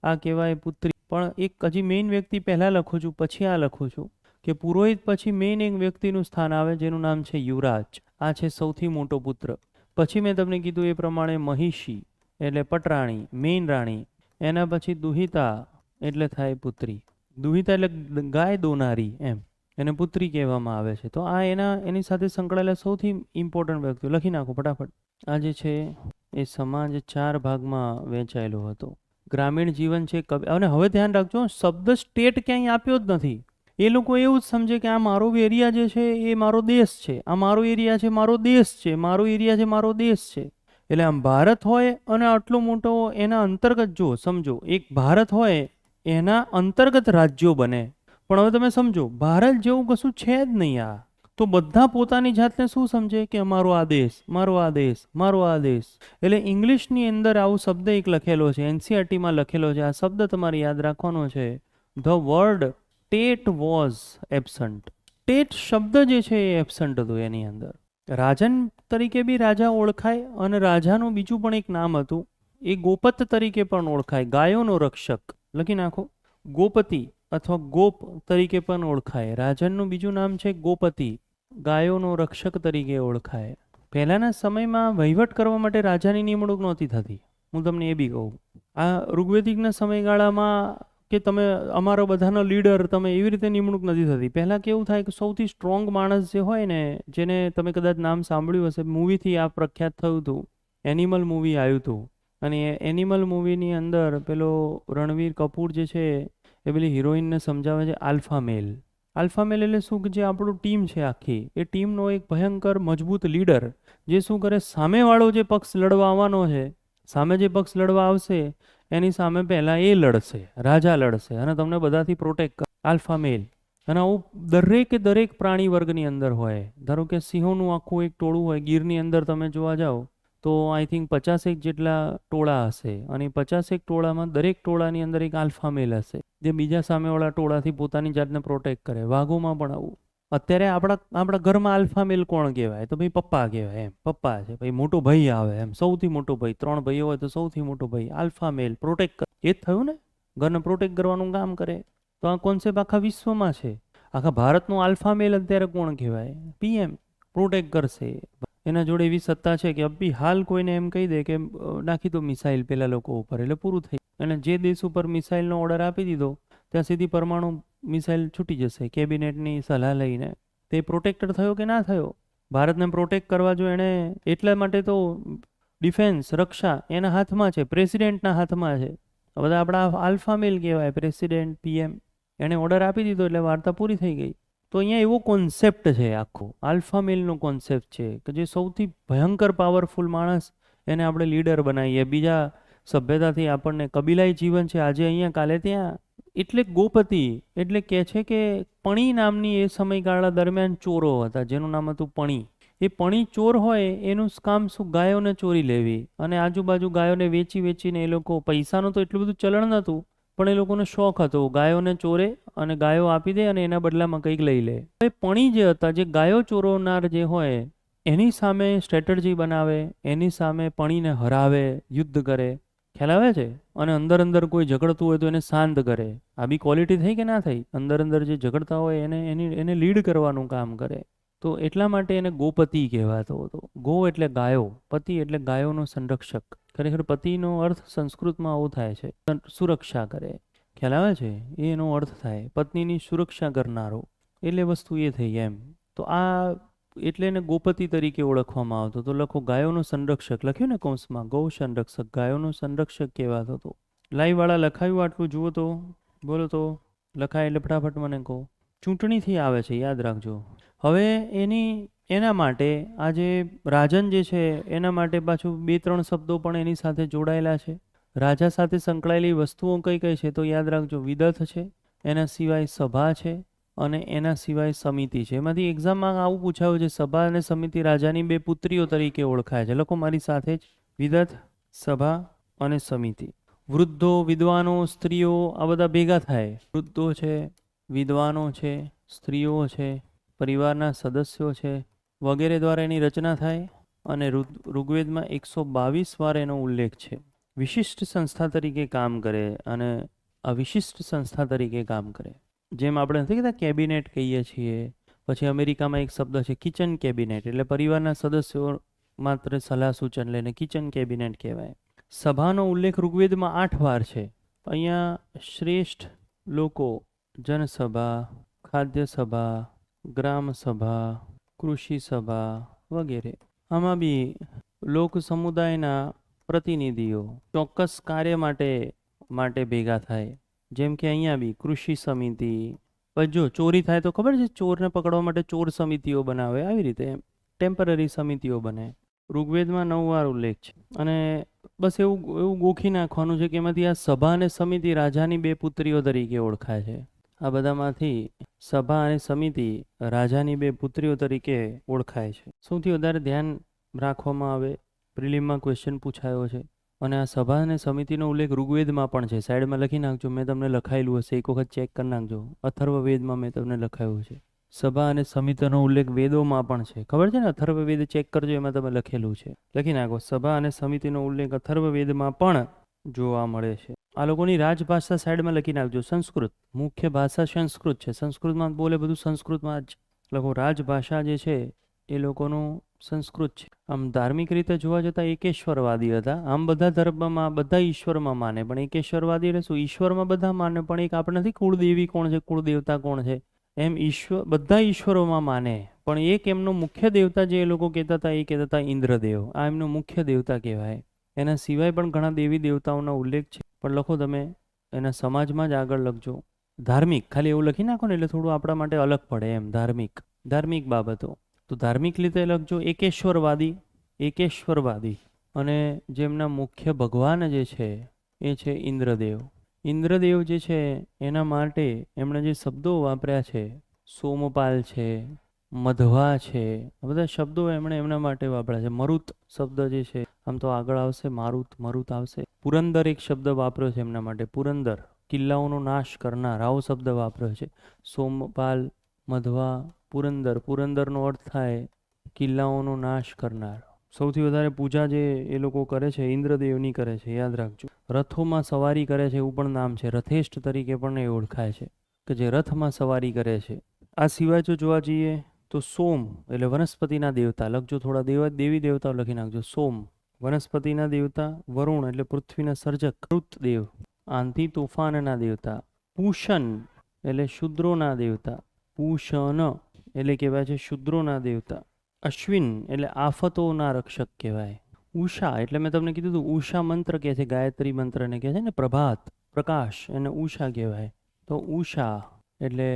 આ કહેવાય પુત્રી. પણ એક હજી મેઇન વ્યક્તિ પહેલાં લખું છું, પછી આ લખું છું કે પુરોહિત પછી મેઇન એક વ્યક્તિનું સ્થાન આવે જેનું નામ છે યુવરાજ. આ છે સૌથી મોટો પુત્ર. પછી મેં તમને કીધું એ પ્રમાણે મહિષી એટલે પટરાણી, મેઇન રાણી. એના પછી દુહિતા એટલે થાય પુત્રી. દુહિતા એટલે ગાય દોનારી, એમ એને પુત્રી કહેવામાં આવે છે. તો આ એની સાથે સંકળાયેલા સૌથી ઇમ્પોર્ટન્ટ વ્યક્તિઓ લખી નાખો ફટાફટ. આ જે છે એ સમાજ 4 ભાગમાં વહેંચાયેલો હતો. ગ્રામીણ જીવન છે અને હવે ધ્યાન રાખજો, શબ્દ સ્ટેટ ક્યાંય આપ્યો જ નથી. એ લોકો એવું જ સમજે કે આ મારો એરિયા જે છે એ મારો દેશ છે, આ મારો એરિયા છે મારો દેશ છે, મારો એરિયા છે મારો દેશ છે. એટલે આમ ભારત હોય અને આટલો મોટો એના અંતર્ગત, જો સમજો, એક ભારત હોય એના અંતર્ગત રાજ્યો બને. પણ હવે તમે સમજો, ભારત જેવું કશું છે જ નહીં આ. તો બધા પોતાની જાતને શું સમજે કે અમારો આ દેશ, મારો આ દેશ, મારો આ દેશ. એટલે ઇંગ્લિશની અંદર આવો શબ્દ એક લખેલો છે, એનસીઆરટીમાં લખેલો છે. આ શબ્દ તમારે યાદ રાખવાનો છે. The word TET was absent. TET શબ્દ જે છે એ એબસન્ટ હતું એની અંદર. રાજન તરીકે બી રાજા ઓળખાય અને રાજાનું બીજું પણ એક નામ હતું, એ ગોપત તરીકે પણ ઓળખાય. ગાયોનો રક્ષક લખી નાખો. ગોપતિ અથવા ગોપ તરીકે પણ ઓળખાય. રાજનનું બીજું નામ છે ગોપતિ, ગાયોનો રક્ષક તરીકે ઓળખાય. પહેલાના સમયમાં વહીવટ કરવા માટે રાજાની નિમણૂક નહોતી થતી. હું તમને એ બી કહું, આ ઋગ્વેદિકના સમયગાળામાં કે તમે અમારો બધાનો લીડર, તમે એવી રીતે નિમણૂક નથી થતી. પહેલાં કેવું થાય કે સૌથી સ્ટ્રોંગ માણસ જે હોય ને, જેને તમે કદાચ નામ સાંભળ્યું હશે, મૂવીથી આ પ્રખ્યાત થયું હતું, એનિમલ મૂવી આવ્યું હતું. અને એનિમલ મૂવીની અંદર પેલો રણવીર કપૂર જે છે એ પેલી હિરોઈનને સમજાવે છે આલ્ફા મેલ. આલ્ફા મેલ એટલે શું કે જે આપણું ટીમ છે આખી, એ ટીમનો એક ભયંકર મજબૂત લીડર, જે શું કરે, સામેવાળો જે પક્ષ લડવા આવવાનો છે, સામે જે પક્ષ લડવા આવશે એની સામે પહેલાં એ લડશે, રાજા લડશે અને તમને બધાથી પ્રોટેક્ટ કરે. આલ્ફા મેલ. અને આવું દરેક પ્રાણી વર્ગની અંદર હોય. ધારો કે સિંહોનું આખું એક ટોળું હોય, ગીરની અંદર તમે જોવા જાઓ તો આઈ થિંક 50 જેટલા ટોળા હશે અને 50 ટોળામાં દરેક ટોળાની અંદર એક આલ્ફા મેલ હશે, જે બીજા સામેવાળા ટોળાથી પોતાની જાતને પ્રોટેક્ટ કરે. વાઘોમાં પણ આવું. અત્યારે આપણા ઘરમાં આલ્ફા મેલ કોણ કહેવાય? તો ભાઈ પપ્પા કહેવાય. એમ પપ્પા છે, ભાઈ મોટો ભાઈ આવે, એમ સૌથી મોટો ભાઈ. 3 ભાઈઓ હોય તો સૌથી મોટો ભાઈ આલ્ફા મેલ પ્રોટેક્ટ કરે. એ જ થયું ને, ઘરને પ્રોટેક્ટ કરવાનું કામ કરે. તો આ કોન્સેપ્ટ આખા વિશ્વમાં છે. આખા ભારતનું આલ્ફા મેલ અત્યારે કોણ કહેવાય? પીએમ. પ્રોટેક્ટ કરશે. એના જોડે એવી સત્તા છે કે અભી હાલ કોઈને એમ કહી દે કે નાખી દો મિસાઇલ પેલા લોકો ઉપર, એટલે પૂરું થઈ. અને જે દેશ ઉપર મિસાઇલનો ઓર્ડર આપી દીધો ત્યાં સીધી પરમાણુ મિસાઇલ છૂટી જશે કેબિનેટની સલાહ લઈને. તે પ્રોટેક્ટર થયો કે ના થયો? ભારતને પ્રોટેક્ટ કરવા જો એણે, એટલા માટે તો ડિફેન્સ, રક્ષા એના હાથમાં છે, પ્રેસિડેન્ટના હાથમાં છે. બધા આપણા આલ્ફા મેલ કહેવાય, પ્રેસિડેન્ટ, પીએમ. એણે ઓર્ડર આપી દીધો એટલે વાર્તા પૂરી થઈ ગઈ. તો અહીંયા એવો કોન્સેપ્ટ છે આખો, આલ્ફા મેલનો કોન્સેપ્ટ છે કે જે સૌથી ભયંકર પાવરફુલ માણસ, એને આપણે લીડર બનાવીએ. બીજા સભ્યતાથી આપણને કબીલાઈ જીવન છે, આજે અહીંયા કાલે ત્યાં. એટલે ગોપતિ એટલે કહે છે કે પણી નામની એ સમયગાળા દરમિયાન ચોરો હતા, જેનું નામ હતું પણી. એ પણી ચોર હોય એનું કામ શું? ગાયોને ચોરી લેવી અને આજુબાજુ ગાયોને વેચીને એ લોકો, પૈસાનું તો એટલું બધું ચલણ નહોતું, પણ એ લોકોનો શોખ હતો, ગાયોને ચોરે અને ગાયો આપી દે અને એના બદલામાં કંઈક લઈ લે. એ પણી જે હતા, જે ગાયો ચોરવનાર જે હોય, એની સામે સ્ટ્રેટર્જી બનાવે, એની સામે પણીને હરાવે, યુદ્ધ કરે. ખ્યાલ આવે છે? અને અંદર કોઈ ઝઘડતું હોય તો એને શાંત કરે. આ બી ક્વોલિટી થઈ કે ના થઈ? અંદર જે ઝઘડતા હોય એને લીડ કરવાનું કામ કરે. તો એટલા માટે એને ગોપતિ કહેવાતો હતો. ગો એટલે ગાયો, પતિ એટલે ગાયોનો સંરક્ષક. ખરેખર પતિનો અર્થ સંસ્કૃતમાં આવો થાય છે, સુરક્ષા કરે. ખ્યાલ આવે છે? એ એનો અર્થ થાય, પત્નીની સુરક્ષા કરનારો. એટલે વસ્તુ એ થઈ એમ. તો આ એટલે એને ગોપતિ તરીકે ઓળખવામાં આવતો. તો લખો ગાયોનો સંરક્ષક, લખ્યું ને કૌંસમાં, ગૌ સંરક્ષક, ગાયોનો સંરક્ષક કહેવાતો હતો. લાઈવવાળા લખાયું આટલું જુઓ તો, બોલો તો. લખાય એટલે ફટાફટ મને કહો. ચૂંટણીથી આવે છે, યાદ રાખજો. હવે એની એના માટે આ જે રાજન જે છે એના માટે પાછું 2-3 શબ્દો પણ એની સાથે જોડાયેલા છે. રાજા સાથે સંકળાયેલી વસ્તુઓ કઈ કઈ છે તો યાદ રાખજો, વિદથ છે, એના સિવાય સભા છે અને એના સિવાય સમિતિ છે. એમાંથી એક્ઝામમાં આવું પૂછાયું છે, સભા અને સમિતિ રાજાની 2 પુત્રીઓ તરીકે ઓળખાય છે. લખો મારી સાથે જ, વિદથ, સભા અને સમિતિ. વૃદ્ધો, વિદ્વાનો, સ્ત્રીઓ આ બધા ભેગા થાય. વૃદ્ધો છે, વિદ્વાનો છે, સ્ત્રીઓ છે, પરિવારના સદસ્યો છે વગેરે દ્વારા એની રચના થાય અને ઋગ્વેદમાં 122 વાર એનો ઉલ્લેખ છે. વિશિષ્ટ સંસ્થા તરીકે કામ કરે અને અવિશિષ્ટ સંસ્થા તરીકે કામ કરે. જેમ આપણે નથી કહેતા કેબિનેટ કહીએ છીએ, પછી અમેરિકામાં એક શબ્દ છે કિચન કેબિનેટ, એટલે પરિવારના સદસ્યો માત્ર સલાહ સૂચન લઈને કિચન કેબિનેટ કહેવાય. સભાનો ઉલ્લેખ ઋગ્વેદમાં 8 વાર છે. અહીંયા શ્રેષ્ઠ લોકો, જનસભા, ખાદ્ય સભા, ગ્રામ સભા, કૃષિ સભા વગેરે. આમાં બી લોક સમુદાયના પ્રતિનિધિઓ ચોક્કસ કાર્ય માટે ભેગા થાય. જેમ કે અહીંયા બી કૃષિ સમિતિ. પછી જો ચોરી થાય તો ખબર છે, ચોરને પકડવા માટે ચોર સમિતિઓ બનાવે, આવી રીતે ટેમ્પરરી સમિતિઓ બને. ઋગ્વેદમાં 9 વાર ઉલ્લેખ છે. અને બસ એવું ગોખી નાખવાનું છે કે એમાંથી આ સભા અને સમિતિ રાજાની 2 પુત્રીઓ તરીકે ઓળખાય છે. આ બધામાંથી સભા અને સમિતિ રાજાની 2 પુત્રીઓ તરીકે ઓળખાય છે. સૌથી વધારે ધ્યાન રાખવામાં આવે, પ્રિલિમમાં ક્વેશ્ચન પૂછાયો છે. અને આ સભા અને સમિતિનો ઉલ્લેખ ઋગ્વેદમાં પણ છે. સાઈડમાં લખી નાખજો, મેં તમને લખાયેલું હશે, એક વખત ચેક કરી નાખજો. અથર્વવેદમાં મેં તમને લખાયું છે. સભા અને સમિતિનો ઉલ્લેખ વેદોમાં પણ છે. ખબર છે ને, અથર્વવેદ ચેક કરજો, એમાં તમે લખેલું છે. લખી નાખો, સભા અને સમિતિનો ઉલ્લેખ અથર્વવેદમાં પણ જોવા મળે છે. આ લોકોની રાજભાષા સાઈડમાં લખી નાખજો, સંસ્કૃત. મુખ્ય ભાષા સંસ્કૃત છે. સંસ્કૃતમાં બોલે બધું સંસ્કૃતમાં જ લખો. રાજભાષા જે છે એ લોકોનું સંસ્કૃત છે. આમ ધાર્મિક રીતે જોવા જતાં એકેશ્વરવાદી હતા. આમ બધા ધર્મમાં બધા ઈશ્વરમાં માને, પણ એકેશ્વરવાદી એટલે શું? ઈશ્વરમાં બધા માને, પણ એક આપણે નથી કુળદેવી કોણ છે, કુળદેવતા કોણ છે, એમ ઈશ્વર બધા ઈશ્વરોમાં માને, પણ એક એમનો મુખ્ય દેવતા જે એ લોકો કહેતા હતા એ કહેતા હતા ઇન્દ્રદેવ. આ એમનું મુખ્ય દેવતા કહેવાય. એના સિવાય પણ ઘણા દેવી દેવતાઓનો ઉલ્લેખ છે, પણ લખો તમે એના સમાજમાં જ આગળ લખજો. ધાર્મિક ખાલી એવું લખી નાખો ને એટલે થોડું આપણા માટે અલગ પડે એમ. ધાર્મિક બાબતો તો ધાર્મિક રીતે લખજો એકેશ્વરવાદી. અને જેમના મુખ્ય ભગવાન જે છે એ છે ઇન્દ્રદેવ. ઇન્દ્રદેવ જે છે એના માટે એમણે જે શબ્દો વાપર્યા છે, સોમપાલ છે, મધવા છે, આ બધા શબ્દો એમણે એમના માટે વાપર્યા છે. મરુત શબ્દ જે છે, આમ તો આગળ આવશે મરુત આવશે. પુરંદર એક શબ્દ વાપર્યો છે એમના માટે, પુરંદર, કિલ્લાઓનો નાશ કરનાર, આવો શબ્દ વાપર્યો છે. સોમપાલ, મધવા, પુરંદરનો અર્થ થાય કિલ્લાઓનો નાશ કરનાર. સૌથી વધારે પૂજા જે એ લોકો કરે છે ઇન્દ્રદેવની કરે છે, યાદ રાખજો. રથોમાં સવારી કરે છે એવું પણ નામ છે, રથેષ્ઠ તરીકે પણ એ ઓળખાય છે કે જે રથમાં સવારી કરે છે. આ સિવાય જો જોવા જઈએ તો સોમ એટલે વનસ્પતિના દેવતા લખજો. થોડા દેવી દેવતાઓ લખી નાખજો. સોમ વનસ્પતિના દેવતા, વરુણ એટલે પૃથ્વીના સર્જક, મરુતદેવ આંધી તોફાનના દેવતા, પૂષણ એટલે શુદ્રોના દેવતા, પૂષણ એટલે કહેવાય છે શુદ્રોના દેવતા, અશ્વિન એટલે આફતોના રક્ષક કહેવાય, ઉષા એટલે મેં તમને કીધું હતું ઉષા મંત્ર કહે છે, ગાયત્રી મંત્રને કહે છે ને, પ્રભાત પ્રકાશ એને ઉષા કહેવાય. તો ઉષા એટલે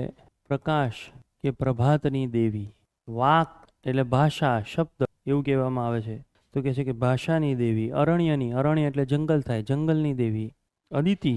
પ્રકાશ કે પ્રભાતની દેવી. વાક એટલે ભાષા, શબ્દ એવું કહેવામાં આવે છે, તો કહે છે કે ભાષાની દેવી. અરણ્ય એટલે જંગલ થાય, જંગલની દેવી. અદિતિ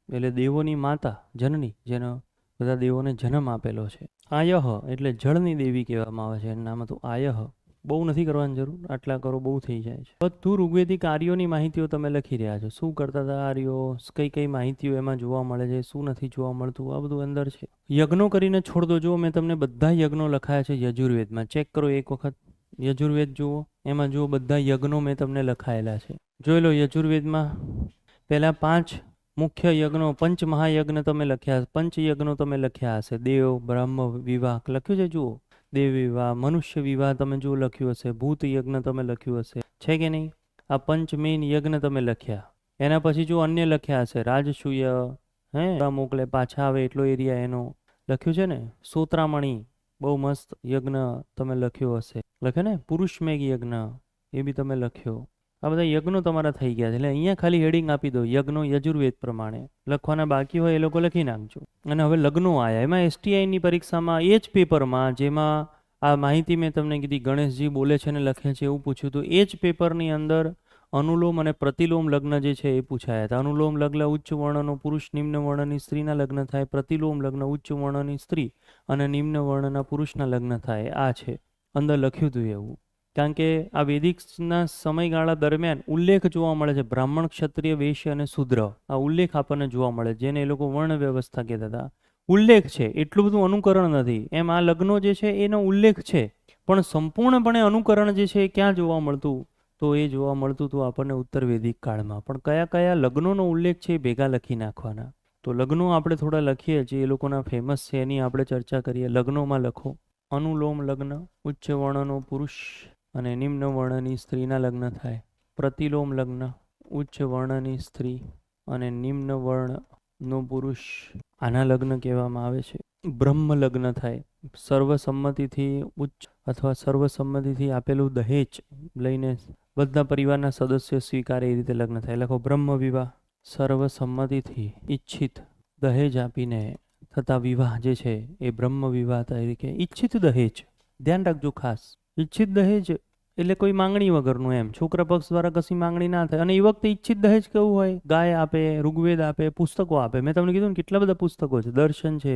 એટલે દેવોની માતા, જનની, જેનો બધા દેવોને જન્મ આપેલો છે. આયહ એટલે જળની દેવી કહેવામાં આવે છે, એનું નામ હતું આયહ. બહુ નથી કરવાની જરૂર, આટલા કરો બહુ થઈ જાય છે. બધું ઋગ્વેદિક આર્યોની માહિતીઓ તમે લખી રહ્યા છો. શું કરતા હતા આર્યો, કઈ માહિતીઓ એમાં જોવા મળે છે, શું નથી જોવા મળતું, આ બધું અંદર છે. યજ્ઞો કરીને છોડ દો. જુઓ મેં તમને બધા યજ્ઞો લખાયા છે યજુર્વેદમાં, ચેક કરો એક વખત. યજુર્વેદ જુઓ, એમાં જુઓ બધા યજ્ઞો મેં તમને લખાયેલા છે, જોઈ લો. યજુર્વેદમાં પહેલા 5 મુખ્ય યજ્ઞો, પંચ મહાયજ્ઞ તમે લખ્યા, પંચયજ્ઞો તમે લખ્યા હશે. દેવ બ્રહ્મ વિવાહ લખ્યું છે, જુઓ. દેવ વિવાહ, મનુષ્ય વિવાહ તમે જુઓ લખ્યું હશે, ભૂત યજ્ઞ તમે લખ્યું હશે, છે કે નહીં? આ પંચ મેઇન યજ્ઞ તમે લખ્યા. એના પછી જો અન્ય લખ્યા હશે, રાજસૂય, મોકલે પાછા આવે એટલો એરિયા એનો લખ્યું છે ને. સોત્રામણી બહુ મસ્ત યજ્ઞ તમે લખ્યો હશે, લખ્યો ને. પુરુષ મેઘ યજ્ઞ એ બી તમે લખ્યો. આ બધા યજ્ઞો તમારા થઈ ગયા છે. એટલે અહીંયા ખાલી હેડિંગ આપી દો, યજ્ઞો યજુર્વેદ પ્રમાણે. લખવાના બાકી હોય એ લોકો લખી નાખજો. અને હવે લગ્નો આવ્યા, એમાં STIની પરીક્ષામાં એ જ પેપરમાં જેમાં આ માહિતી મેં તમને કીધી, ગણેશજી બોલે છે ને લખે છે એવું પૂછ્યું હતું. એ જ પેપરની અંદર અનુલોમ અને પ્રતિલોમ લગ્ન જે છે એ પૂછાયા હતા. અનુલોમ લગ્ન ઉચ્ચ વર્ણનો પુરુષ, નિમ્ન વર્ણની સ્ત્રીના લગ્ન થાય. પ્રતિલોમ લગ્ન ઉચ્ચ વર્ણની સ્ત્રી અને નિમ્ન વર્ણના પુરુષના લગ્ન થાય. આ છે અંદર લખ્યું હતું એવું. કારણ કે આ વેદિકના સમયગાળા દરમિયાન ઉલ્લેખ જોવા મળે છે, બ્રાહ્મણ, ક્ષત્રિય, વૈશ્ય અને શૂદ્ર. આ ઉલ્લેખ આપણને જોવા મળે, જેને એ લોકો વર્ણ વ્યવસ્થા કહેતા હતા. ઉલ્લેખ છે, એટલું બધું અનુકરણ નથી. એમ આ લગ્નો જે છે એનો ઉલ્લેખ છે, પણ સંપૂર્ણપણે અનુકરણ જે છે એ ક્યાં જોવા મળતું? તો એ જોવા મળતું હતું આપણને ઉત્તર વૈદિક કાળમાં. પણ કયા કયા લગ્નોનો ઉલ્લેખ છે એ ભેગા લખી નાખવાના. તો લગ્નો આપણે થોડા લખીએ, જે એ લોકોના ફેમસ છે એની આપણે ચર્ચા કરીએ. લગ્નોમાં લખો, અનુલોમ લગ્ન ઉચ્ચ વર્ણનો પુરુષ અને નિમ્ન વર્ણની સ્ત્રીના લગ્ન થાય. પ્રતિલોમ લગ્ન ઉચ્ચ વર્ણની સ્ત્રી અને નિમ્ન વર્ણનો પુરુષ, આના લગ્ન કહેવામાં આવે છે. બ્રહ્મ લગ્ન થાય, સર્વસંમતિથી ઉચ્ચ અથવા સર્વસંમતિથી આપેલું દહેજ લઈને બધા પરિવારના સદસ્યો સ્વીકારે એ રીતે લગ્ન થાય. લખો બ્રહ્મ વિવાહ, સર્વસંમતિથી ઈચ્છિત દહેજ આપીને થતા વિવાહ જે છે એ બ્રહ્મ વિવાહ તરીકે. ઈચ્છિત દહેજ, ધ્યાન રાખજો ખાસ. ઈચ્છિત દહેજ એટલે કોઈ માંગણી વગરનું, એમ છોકરા પક્ષ દ્વારા કશી માંગણી ના થાય. અને એ વખતે ઈચ્છિત દહેજ કેવું હોય? ગાય આપે, ઋગ્વેદ આપે, પુસ્તકો આપે. મેં તમને કીધું ને કેટલા બધા પુસ્તકો છે. દર્શન છે,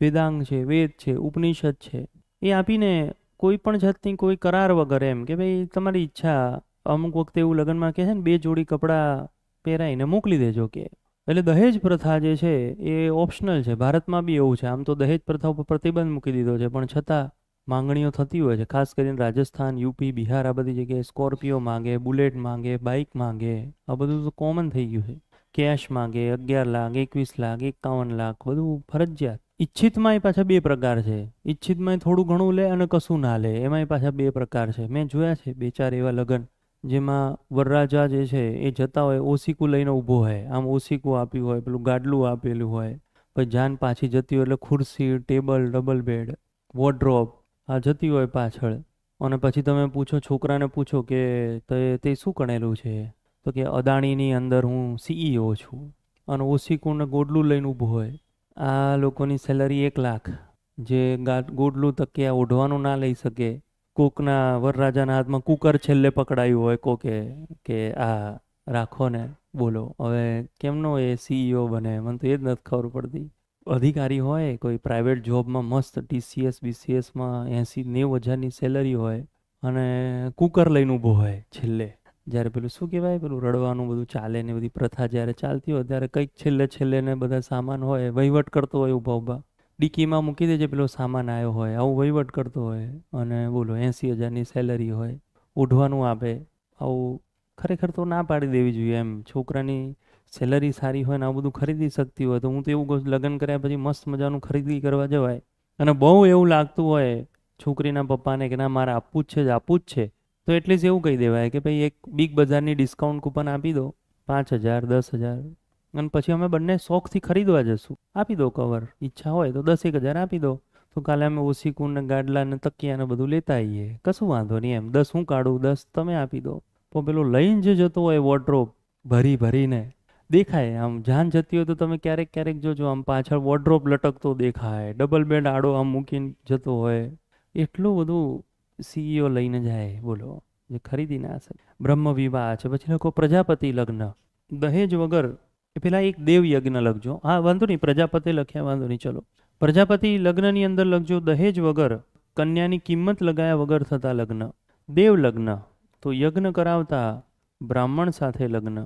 વેદાંગ છે, વેદ છે, ઉપનિષદ છે. એ આપીને કોઈ પણ જાતની કોઈ કરાર વગર, એમ કે ભાઈ તમારી ઈચ્છા. અમુક વખતે એવું લગ્નમાં કહે છે ને, 2 જોડી કપડાં પહેરાઈને મોકલી દેજો કે. એટલે દહેજ પ્રથા જે છે એ ઓપ્શનલ છે. ભારતમાં બી એવું છે. આમ તો દહેજ પ્રથા ઉપર પ્રતિબંધ મૂકી દીધો છે, પણ છતાં માંગણીઓ થતી હોય છે. ખાસ કરીને રાજસ્થાન, યુપી, બિહાર આ બધી જગ્યાએ સ્કોર્પિયો માંગે, બુલેટ માંગે, બાઇક માંગે. આ બધું તો કોમન થઈ ગયું છે. કેશ માંગે, 11 લાખ, 21 લાખ, 51 લાખ, બધું ફરજિયાત. ઈચ્છિતમાંય પાછા 2 પ્રકાર છે. ઈચ્છિતમાંય થોડું ઘણું લે અને કશું ના લે, એમાંય પાછા 2 પ્રકાર છે. મેં જોયા છે 2-4 એવા લગ્ન, જેમાં વરરાજા જે છે એ જતા હોય, ઓસીકું લઈને ઊભો હોય, આમ ઓસીકું આપ્યું હોય, પેલું ગાડલું આપેલું હોય, પછી જાન પાછી જતી હોય એટલે ખુરશી, ટેબલ, ડબલ બેડ, વોર્ડરોબ આ જતી હોય પાછળ. અને પછી તમે પૂછો, છોકરાને પૂછો કે તે શું કણેલું છે? તો કે અદાણીની અંદર હું CEO છું. અને ઓસીકુને ગોડલું લઈને ઊભું હોય. આ લોકોની સેલરી 1 લાખ. જે ગોડલું તકિયા ઓઢવાનું ના લઈ શકે, કોકના વરરાજાના હાથમાં કુકર છેલ્લે પકડાયું હોય કોકે, કે આ રાખો ને. બોલો હવે કેમનો એ CEO બને? મને તો એ જ નથી ખબર પડતી. અધિકારી હોય કોઈ પ્રાઇવેટ જોબમાં, મસ્ત TCS BCSમાં 80-90 હજારની સેલરી હોય, અને કુકર લઈને ઊભો હોય છેલ્લે. જ્યારે પેલું શું કહેવાય, પેલું રડવાનું બધું ચાલે ને બધી પ્રથા જ્યારે ચાલતી હોય, ત્યારે કંઈક છેલ્લે ને બધા સામાન હોય, વહીવટ કરતો હોય ઊભા ડીકીમાં મૂકી દેજે પેલો સામાન આવ્યો હોય, આવું વહીવટ કરતો હોય. અને બોલો 80 હજારની સેલરી હોય, ઓઢવાનું આપે. આવું ખરેખર તો ના પાડી દેવી જોઈએ. એમ છોકરાની સેલરી સારી હોય ને આ બધું ખરીદી શકતી હોય, તો હું તો એવું કહું, લગ્ન કર્યા પછી મસ્ત મજાનું ખરીદી કરવા જવાય. અને બહુ એવું લાગતું હોય છોકરીના પપ્પાને કે ના મારે આપવું જ છે જ આપવું જ છે, તો એટલીસ્ટ એવું કહી દેવાય કે ભાઈ એક બિગ બજારની ડિસ્કાઉન્ટ કૂપન આપી દો, 5,000 10,000, અને પછી અમે બંને શોખથી ખરીદવા જશું. આપી દો કવર, ઈચ્છા હોય તો 10-1 હજાર આપી દો, તો કાલે અમે ઓસીકુન ને ગાડલા ને તકિયા ને બધું લેતા આવીએ, કશું વાંધો નહીં. એમ 10 હું કાઢું, 10 તમે આપી દો. તો પેલો લઈને જે જતો હોય વોર્ડરોબ ભરીને દેખાય, આમ જાન જતી હોય તો તમે ક્યારેક જોજો, આમ પાછળ વોર્ડરોબ લટકતો દેખાય, ડબલ બેડ આડો આમ મૂકીને જતો હોય. એટલું બધું CEO લઈને જાય, બોલો, જે ખરીદી ના શકે. બ્રહ્મ વિવાહ છે. પછી લોકો પ્રજાપતિ લગ્ન, દહેજ વગર. એ પેલા એક દેવ યજ્ઞ લખજો. હા વાંધો નહીં, પ્રજાપતિ લખ્યા વાંધો નહીં, ચલો. પ્રજાપતિ લગ્નની અંદર લખજો દહેજ વગર, કન્યાની કિંમત લગાયા વગર થતા લગ્ન. દેવ લગ્ન તો યજ્ઞ કરાવતા બ્રાહ્મણ સાથે લગ્ન.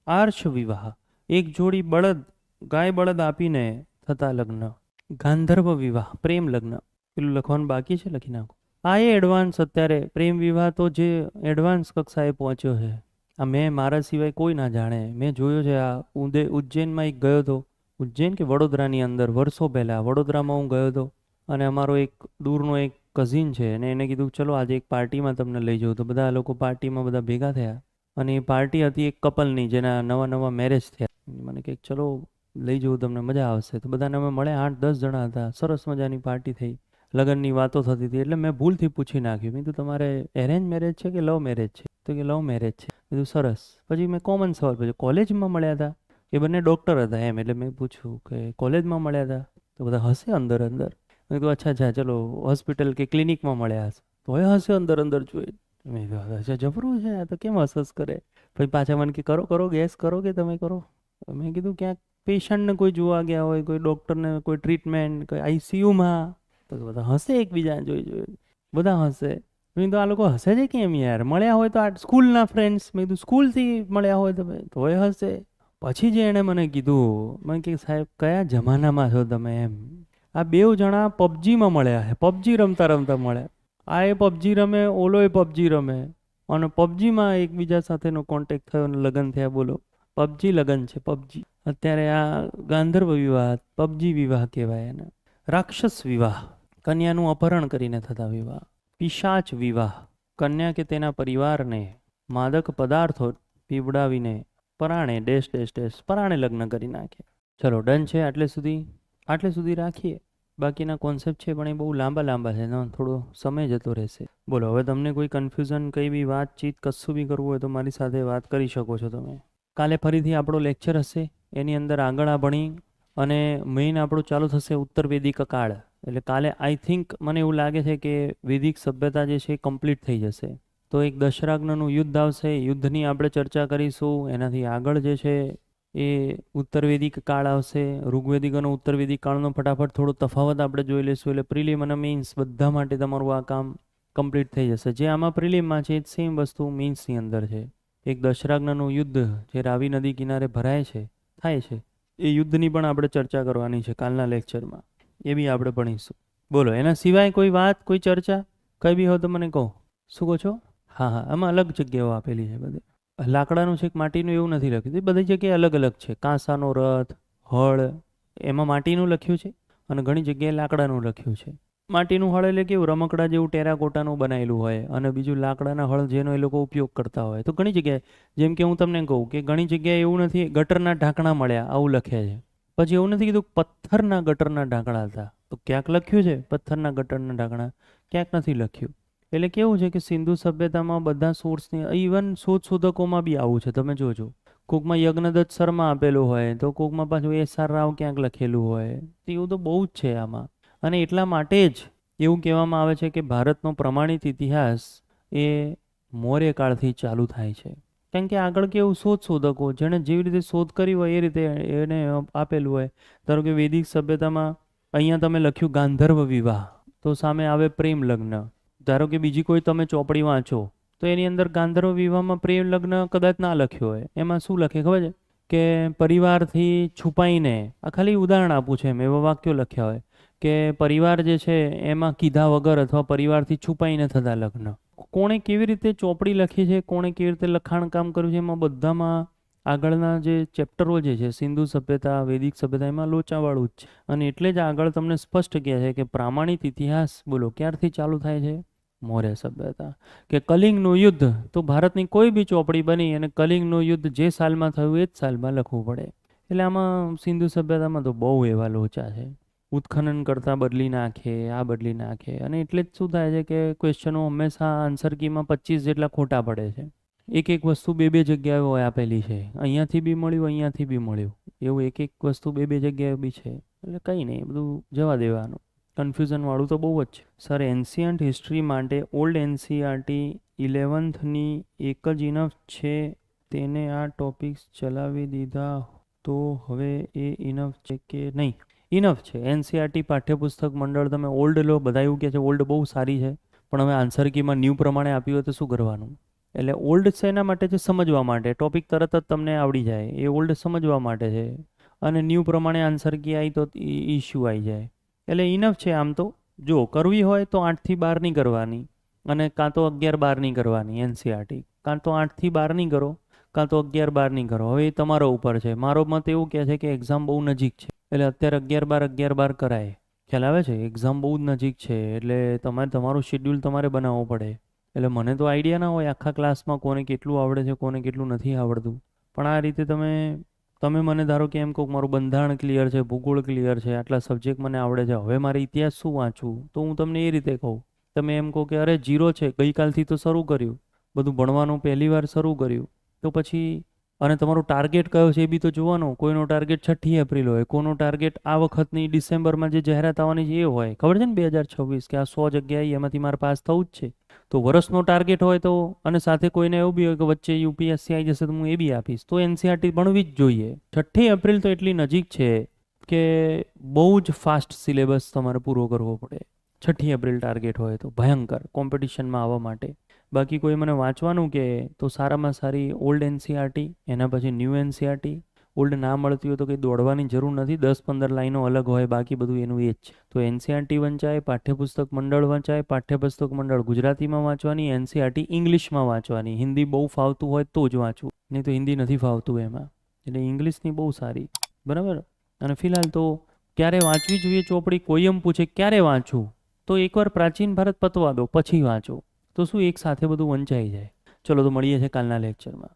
આર્ષ વિવાહ, એક જોડી બળદ, ગાય બળદ આપીને થતા લગ્ન. ગાંધર્વ વિવાહ, પ્રેમ લગ્ન. પેલું લખવાનું બાકી છે, લખી નાખો. આ એ એડવાન્સ અત્યારે પ્રેમ વિવાહ તો જે એડવાન્સ કક્ષાએ પહોંચ્યો છે. આ મેં મારા સિવાય કોઈ ના જાણે. મેં જોયો છે. આ ઉજ્જૈનમાં એક ગયો હતો, ઉજ્જૈન કે વડોદરાની અંદર વર્ષો પહેલાં વડોદરામાં હું ગયો હતો. અને અમારો એક દૂરનો એક કઝિન છે, અને એને કીધું ચલો આજે એક પાર્ટીમાં તમને લઈ જાઉં. તો બધા લોકો પાર્ટીમાં બધા ભેગા થયા, અને એ પાર્ટી હતી એક કપલની જેના નવા મેરેજ થયા. મને કંઈક ચલો લઈ જવું, તમને મજા આવશે. તો બધાને અમે મળ્યા, 8-10 જણા હતા. સરસ મજાની પાર્ટી થઈ, લગ્નની વાતો થતી હતી. એટલે મેં ભૂલથી પૂછી નાખ્યું, મેં કીધું તમારે એરેન્જ મેરેજ છે કે લવ મેરેજ છે? તો કે લવ મેરેજ છે. કીધું સરસ. પછી મેં કોમન સવાલ પૂછ્યો, કોલેજમાં મળ્યા હતા? એ બંને ડૉક્ટર હતા એમ. એટલે મેં પૂછ્યું કે કોલેજમાં મળ્યા હતા? તો બધા હસે અંદર. મેં કીધું અચ્છા અચ્છા ચલો હોસ્પિટલ કે ક્લિનિકમાં મળ્યા હશે. તોય હશે અંદર અંદર જોઈ. મેં કીધું અચ્છા જબરું છે આ તો, કેમ હસ કરે. પછી પાછા મને કે કરો કરો ગેસ કરો કે તમે કરો. મેં કીધું ક્યાંક પેશન્ટને કોઈ જોવા ગયા હોય, કોઈ ડૉક્ટરને કોઈ ટ્રીટમેન્ટ, કોઈ આઈસીયુમાં, તો બધા હશે એકબીજાને જોઈ જોઈ, બધા હશે. મેં કીધું આ લોકો હશે છે કેમ યાર, મળ્યા હોય તો આ સ્કૂલના ફ્રેન્ડ્સ, મેં કીધું સ્કૂલથી મળ્યા હોય તમે તોય હશે. પછી જે એણે મને કીધું, મને કે સાહેબ કયા જમાનામાં છો તમે એમ. આ બેઉ જણા પબજીમાં મળ્યા છે, પબજી રમતા રમતા મળ્યા. આ એ પબજી રમે, ઓલો એ પબજી રમે, અને પબજીમાં એકબીજા સાથેનો કોન્ટેક્ટ થયો અને લગ્ન થયા. બોલો, પબજી લગ્ન છે પબજી. અત્યારે આ ગાંધર્વ વિવાહ, પબજી વિવાહ કહેવાય એને. રાક્ષસ વિવાહ, કન્યાનું અપહરણ કરીને થતા વિવાહ. પિશાચ વિવાહ, કન્યા કે તેના પરિવારને માદક પદાર્થો પીવડાવીને પરાણે ડેશ ડેશ ડેશ પરાણે લગ્ન કરી નાખે. ચલો ડન છે આટલે સુધી રાખીએ. બાકીના કોન્સેપ્ટ છે પણ એ બહુ લાંબા લાંબા છે, થોડો સમય જતો રહેશે. બોલો, હવે તમને કોઈ કન્ફ્યુઝન, કંઈ બી વાતચીત, કશું બી કરવું હોય તો મારી સાથે વાત કરી શકો છો તમે. કાલે ફરીથી આપણો લેક્ચર હશે, એની અંદર આગળ આ ભણી અને મેઇન આપણું ચાલુ થશે ઉત્તર વેદિક કાળ. એટલે કાલે આઈ થિંક, મને એવું લાગે છે કે વૈદિક સભ્યતા જે છે એ કમ્પ્લીટ થઈ જશે. તો એક દશરાગ્નનું યુદ્ધ આવશે, યુદ્ધની આપણે ચર્ચા કરીશું. એનાથી આગળ જે છે એ ઉત્તરવેદિક કાળ આવશે. ઋગ્વેદિક અને ઉત્તરવેદિક કાળનો ફટાફટ થોડો તફાવત આપણે જોઈ લઈશું. એટલે પ્રિલિમ અને મીન્સ બધા માટે તમારું આ કામ કમ્પ્લીટ થઈ જશે. જે આમાં પ્રિલિમમાં છે એ સેમ વસ્તુ મીન્સની અંદર છે. એક દશરાગ્નનું યુદ્ધ જે રાવી નદી કિનારે ભરાય છે, થાય છે, એ યુદ્ધની પણ આપણે ચર્ચા કરવાની છે કાલના લેક્ચરમાં. એ બી આપણે ભણીશું. બોલો, એના સિવાય કોઈ વાત, કોઈ ચર્ચા કંઈ બી હોય તો મને કહો. શું કહો છો? હા હા, આમાં અલગ જગ્યાઓ આપેલી છે બધે. લાકડાનું છે કે માટીનું એવું નથી લખ્યું, એ બધી જગ્યાએ અલગ અલગ છે. કાંસાનો રથ, હળ, એમાં માટીનું લખ્યું છે અને ઘણી જગ્યાએ લાકડાનું લખ્યું છે. માટીનું હળ એટલે કેવું, રમકડા જેવું ટેરાકોટાનું બનાવેલું હોય, અને બીજું લાકડાના હળ જેનો એ લોકો ઉપયોગ કરતા હોય. તો ઘણી જગ્યાએ, જેમ કે હું તમને કહું કે ઘણી જગ્યાએ એવું નથી ગટરના ઢાંકણા મળ્યા આવું લખે છે. પછી એવું નથી કીધું પથ્થરના ગટરના ઢાંકણા હતા. તો ક્યાંક લખ્યું છે પથ્થરના ગટરના ઢાંકણા, ક્યાંક નથી લખ્યું. એટલે કેવું છે કે સિંધુ સભ્યતામાં બધા સોર્સની, ઇવન શોધકોમાં બી આવું છે. તમે જોજો, કોકમાં યજ્ઞદત્ત શર્મા આપેલું હોય તો કોકમાં પાછું એસ.આર. રાવ ક્યાંક લખેલું હોય. તો એવું તો બહુ જ છે આમાં. અને એટલા માટે જ એવું કહેવામાં આવે છે કે ભારતનો પ્રમાણિત ઇતિહાસ એ મૌર્ય કાળથી ચાલુ થાય છે. કારણ કે આગળ કેવું, શોધકો જેણે જેવી રીતે શોધ કરી હોય એ રીતે એને આપેલું હોય. ધારો કે વૈદિક સભ્યતામાં અહીંયા તમે લખ્યું ગાંધર્વ વિવાહ, તો સામે આવે પ્રેમ લગ્ન. ધારો કે બીજી કોઈ તમે ચોપડી વાંચો તો એની અંદર ગાંધર્વ વિવાહમાં પ્રેમ લગ્ન કદાચ ના લખ્યો હોય. એમાં શું લખે ખબર છે કે પરિવારથી છુપાઈને, આ ખાલી ઉદાહરણ આપું છે, એમ એવા વાક્યો લખ્યા હોય કે પરિવાર જે છે એમાં કીધા વગર અથવા પરિવારથી છુપાઈને થતા લગ્ન. કોણે કેવી રીતે ચોપડી લખી છે, કોણે કેવી રીતે લખાણ કામ કર્યું છે, એમાં બધામાં આગળના જે ચેપ્ટરો જે છે સિંધુ સભ્યતા, વૈદિક સભ્યતા, એમાં લોચાવાળું જ છે. અને એટલે જ આગળ તમને સ્પષ્ટ કહે છે કે પ્રામાણિક ઇતિહાસ, બોલો, ક્યારથી ચાલુ થાય છે? મૌર્ય સભ્યતા. કે કલિંગનું યુદ્ધ, તો ભારતની કોઈ બી ચોપડી બની અને કલિંગનું યુદ્ધ જે સાલમાં થયું એ જ સાલમાં લખવું પડે. એટલે આમાં સિંધુ સભ્યતામાં તો બહુ એવા લોચા છે. ઉત્ખનન કરતાં બદલી નાખે, આ બદલી નાખે. અને એટલે જ શું થાય છે કે ક્વેશ્ચનો હંમેશા આન્સર કીમાં 25 જેટલા ખોટા પડે છે. એક એક વસ્તુ બે બે જગ્યાએ આપેલી છે. અહીંયાથી બી મળ્યું, અહીંયાથી બી મળ્યું, એવું એક એક વસ્તુ બે બે જગ્યાએ બી છે. એટલે કંઈ નહીં, બધું જવા દેવાનું. કન્ફ્યુઝનવાળું તો બહુ જ છે. સર, એન્શિયન્ટ હિસ્ટ્રી માટે ઓલ્ડ એનસીઆરટી 11થની એક જ ઇનફ છે? તેને આ ટોપિક્સ ચલાવી દીધા તો હવે એ ઇનફ છે કે નહીં? ઇનફ છે. એનસીઆરટી પાઠ્યપુસ્તક મંડળ, તમે ઓલ્ડ લો, બધા એવું કહે છે ઓલ્ડ બહુ સારી છે, પણ હવે આન્સર કીમાં ન્યૂ પ્રમાણે આપ્યું હોય તો શું કરવાનું? એટલે ઓલ્ડ છે એના માટે છે, સમજવા માટે. ટોપિક તરત જ તમને આવડી જાય, એ ઓલ્ડ સમજવા માટે છે. અને ન્યૂ પ્રમાણે આન્સર કી આવી તો ઇશ્યુ આવી જાય. એટલે ઇનફ છે આમ તો. જો કરવી હોય તો 8થી 12ની કરવાની, અને કાં તો 11-12ની કરવાની એનસીઆરટી. કાં તો 8થી 12ની કરો, કાં તો 11-12ની કરો. હવે એ તમારા ઉપર છે. મારો મત એવું કહે છે કે એક્ઝામ બહુ નજીક છે, એટલે અત્યારે 11-12 કરાય. ખ્યાલ આવે છે? એક્ઝામ બહુ જ નજીક છે, એટલે તમારું શેડ્યુલ તમારે બનાવવું પડે. એટલે મને તો આઈડિયા ના હોય આખા ક્લાસમાં કોને કેટલું આવડે છે, કોને કેટલું નથી આવડતું. પણ આ રીતે તમે મને ધારો કે એમ કહો મારું બંધારણ ક્લિયર છે, ભૂગોળ ક્લિયર છે, આટલા સબ્જેક્ટ મને આવડે છે, હવે મારે ઇતિહાસ શું વાંચવું, તો હું તમને એ રીતે કહું. તમે એમ કહો કે અરે 0 છે, ગઈકાલથી તો શરૂ કર્યું, બધું ભણવાનું પહેલી વાર શરૂ કર્યું, તો પછી અને તમારો ટાર્ગેટ કયો છે એ બી તો જોવાનું. કોઈનો ટાર્ગેટ 6 એપ્રિલ હોય, કોઈનો ટાર્ગેટ આ વખતની ડિસેમ્બરમાં જે જાહેરાત આવવાની છે એ હોય. ખબર છે ને 2026 કે આ 100 જગ્યાએ એમાંથી મારે પાસ થવું જ છે. તો વર્ષનો ટાર્ગેટ હોય તો, અને સાથે કોઈને એવું બી હોય કે વચ્ચે યુપીએસસી આવી જશે તો હું એ બી આપીશ, તો એનસીઆરટી ભણવી જ જોઈએ. 6 એપ્રિલ તો એટલી નજીક છે કે બહુ જ ફાસ્ટ સિલેબસ તમારે પૂરો કરવો પડે. 6 એપ્રિલ ટાર્ગેટ હોય તો ભયંકર કોમ્પિટિશનમાં આવવા માટે. બાકી કોઈ મને વાંચવાનું કે તો સારામાં સારી ઓલ્ડ એનસીઆરટી, એના પછી ન્યૂ એનસીઆરટી. ઓલ્ડ ના મળતી હોય તો કંઈ દોડવાની જરૂર નથી, 10-15 લાઈનો અલગ હોય, બાકી બધું એનું એ જ છે. તો એનસીઆરટી વંચાય, પાઠ્યપુસ્તક મંડળ વંચાય, પાઠ્યપુસ્તક મંડળ ગુજરાતીમાં વાંચવાની, એનસીઆરટી ઇંગ્લિશમાં વાંચવાની. હિન્દી બહુ ફાવતું હોય તો જ વાંચવું, નહીં તો હિન્દી નથી ફાવતું એમાં, એટલે ઇંગ્લિશની બહુ સારી. બરાબર. અને ફિલહાલ તો ક્યારે વાંચવી જોઈએ ચોપડી, કોઈ એમ પૂછે ક્યારે વાંચવું, તો એકવાર પ્રાચીન ભારત પતવા દો પછી વાંચો, તો શું એક સાથે બધું વંચાઈ જાય. ચલો તો મળીએ છીએ કાલના લેક્ચરમાં.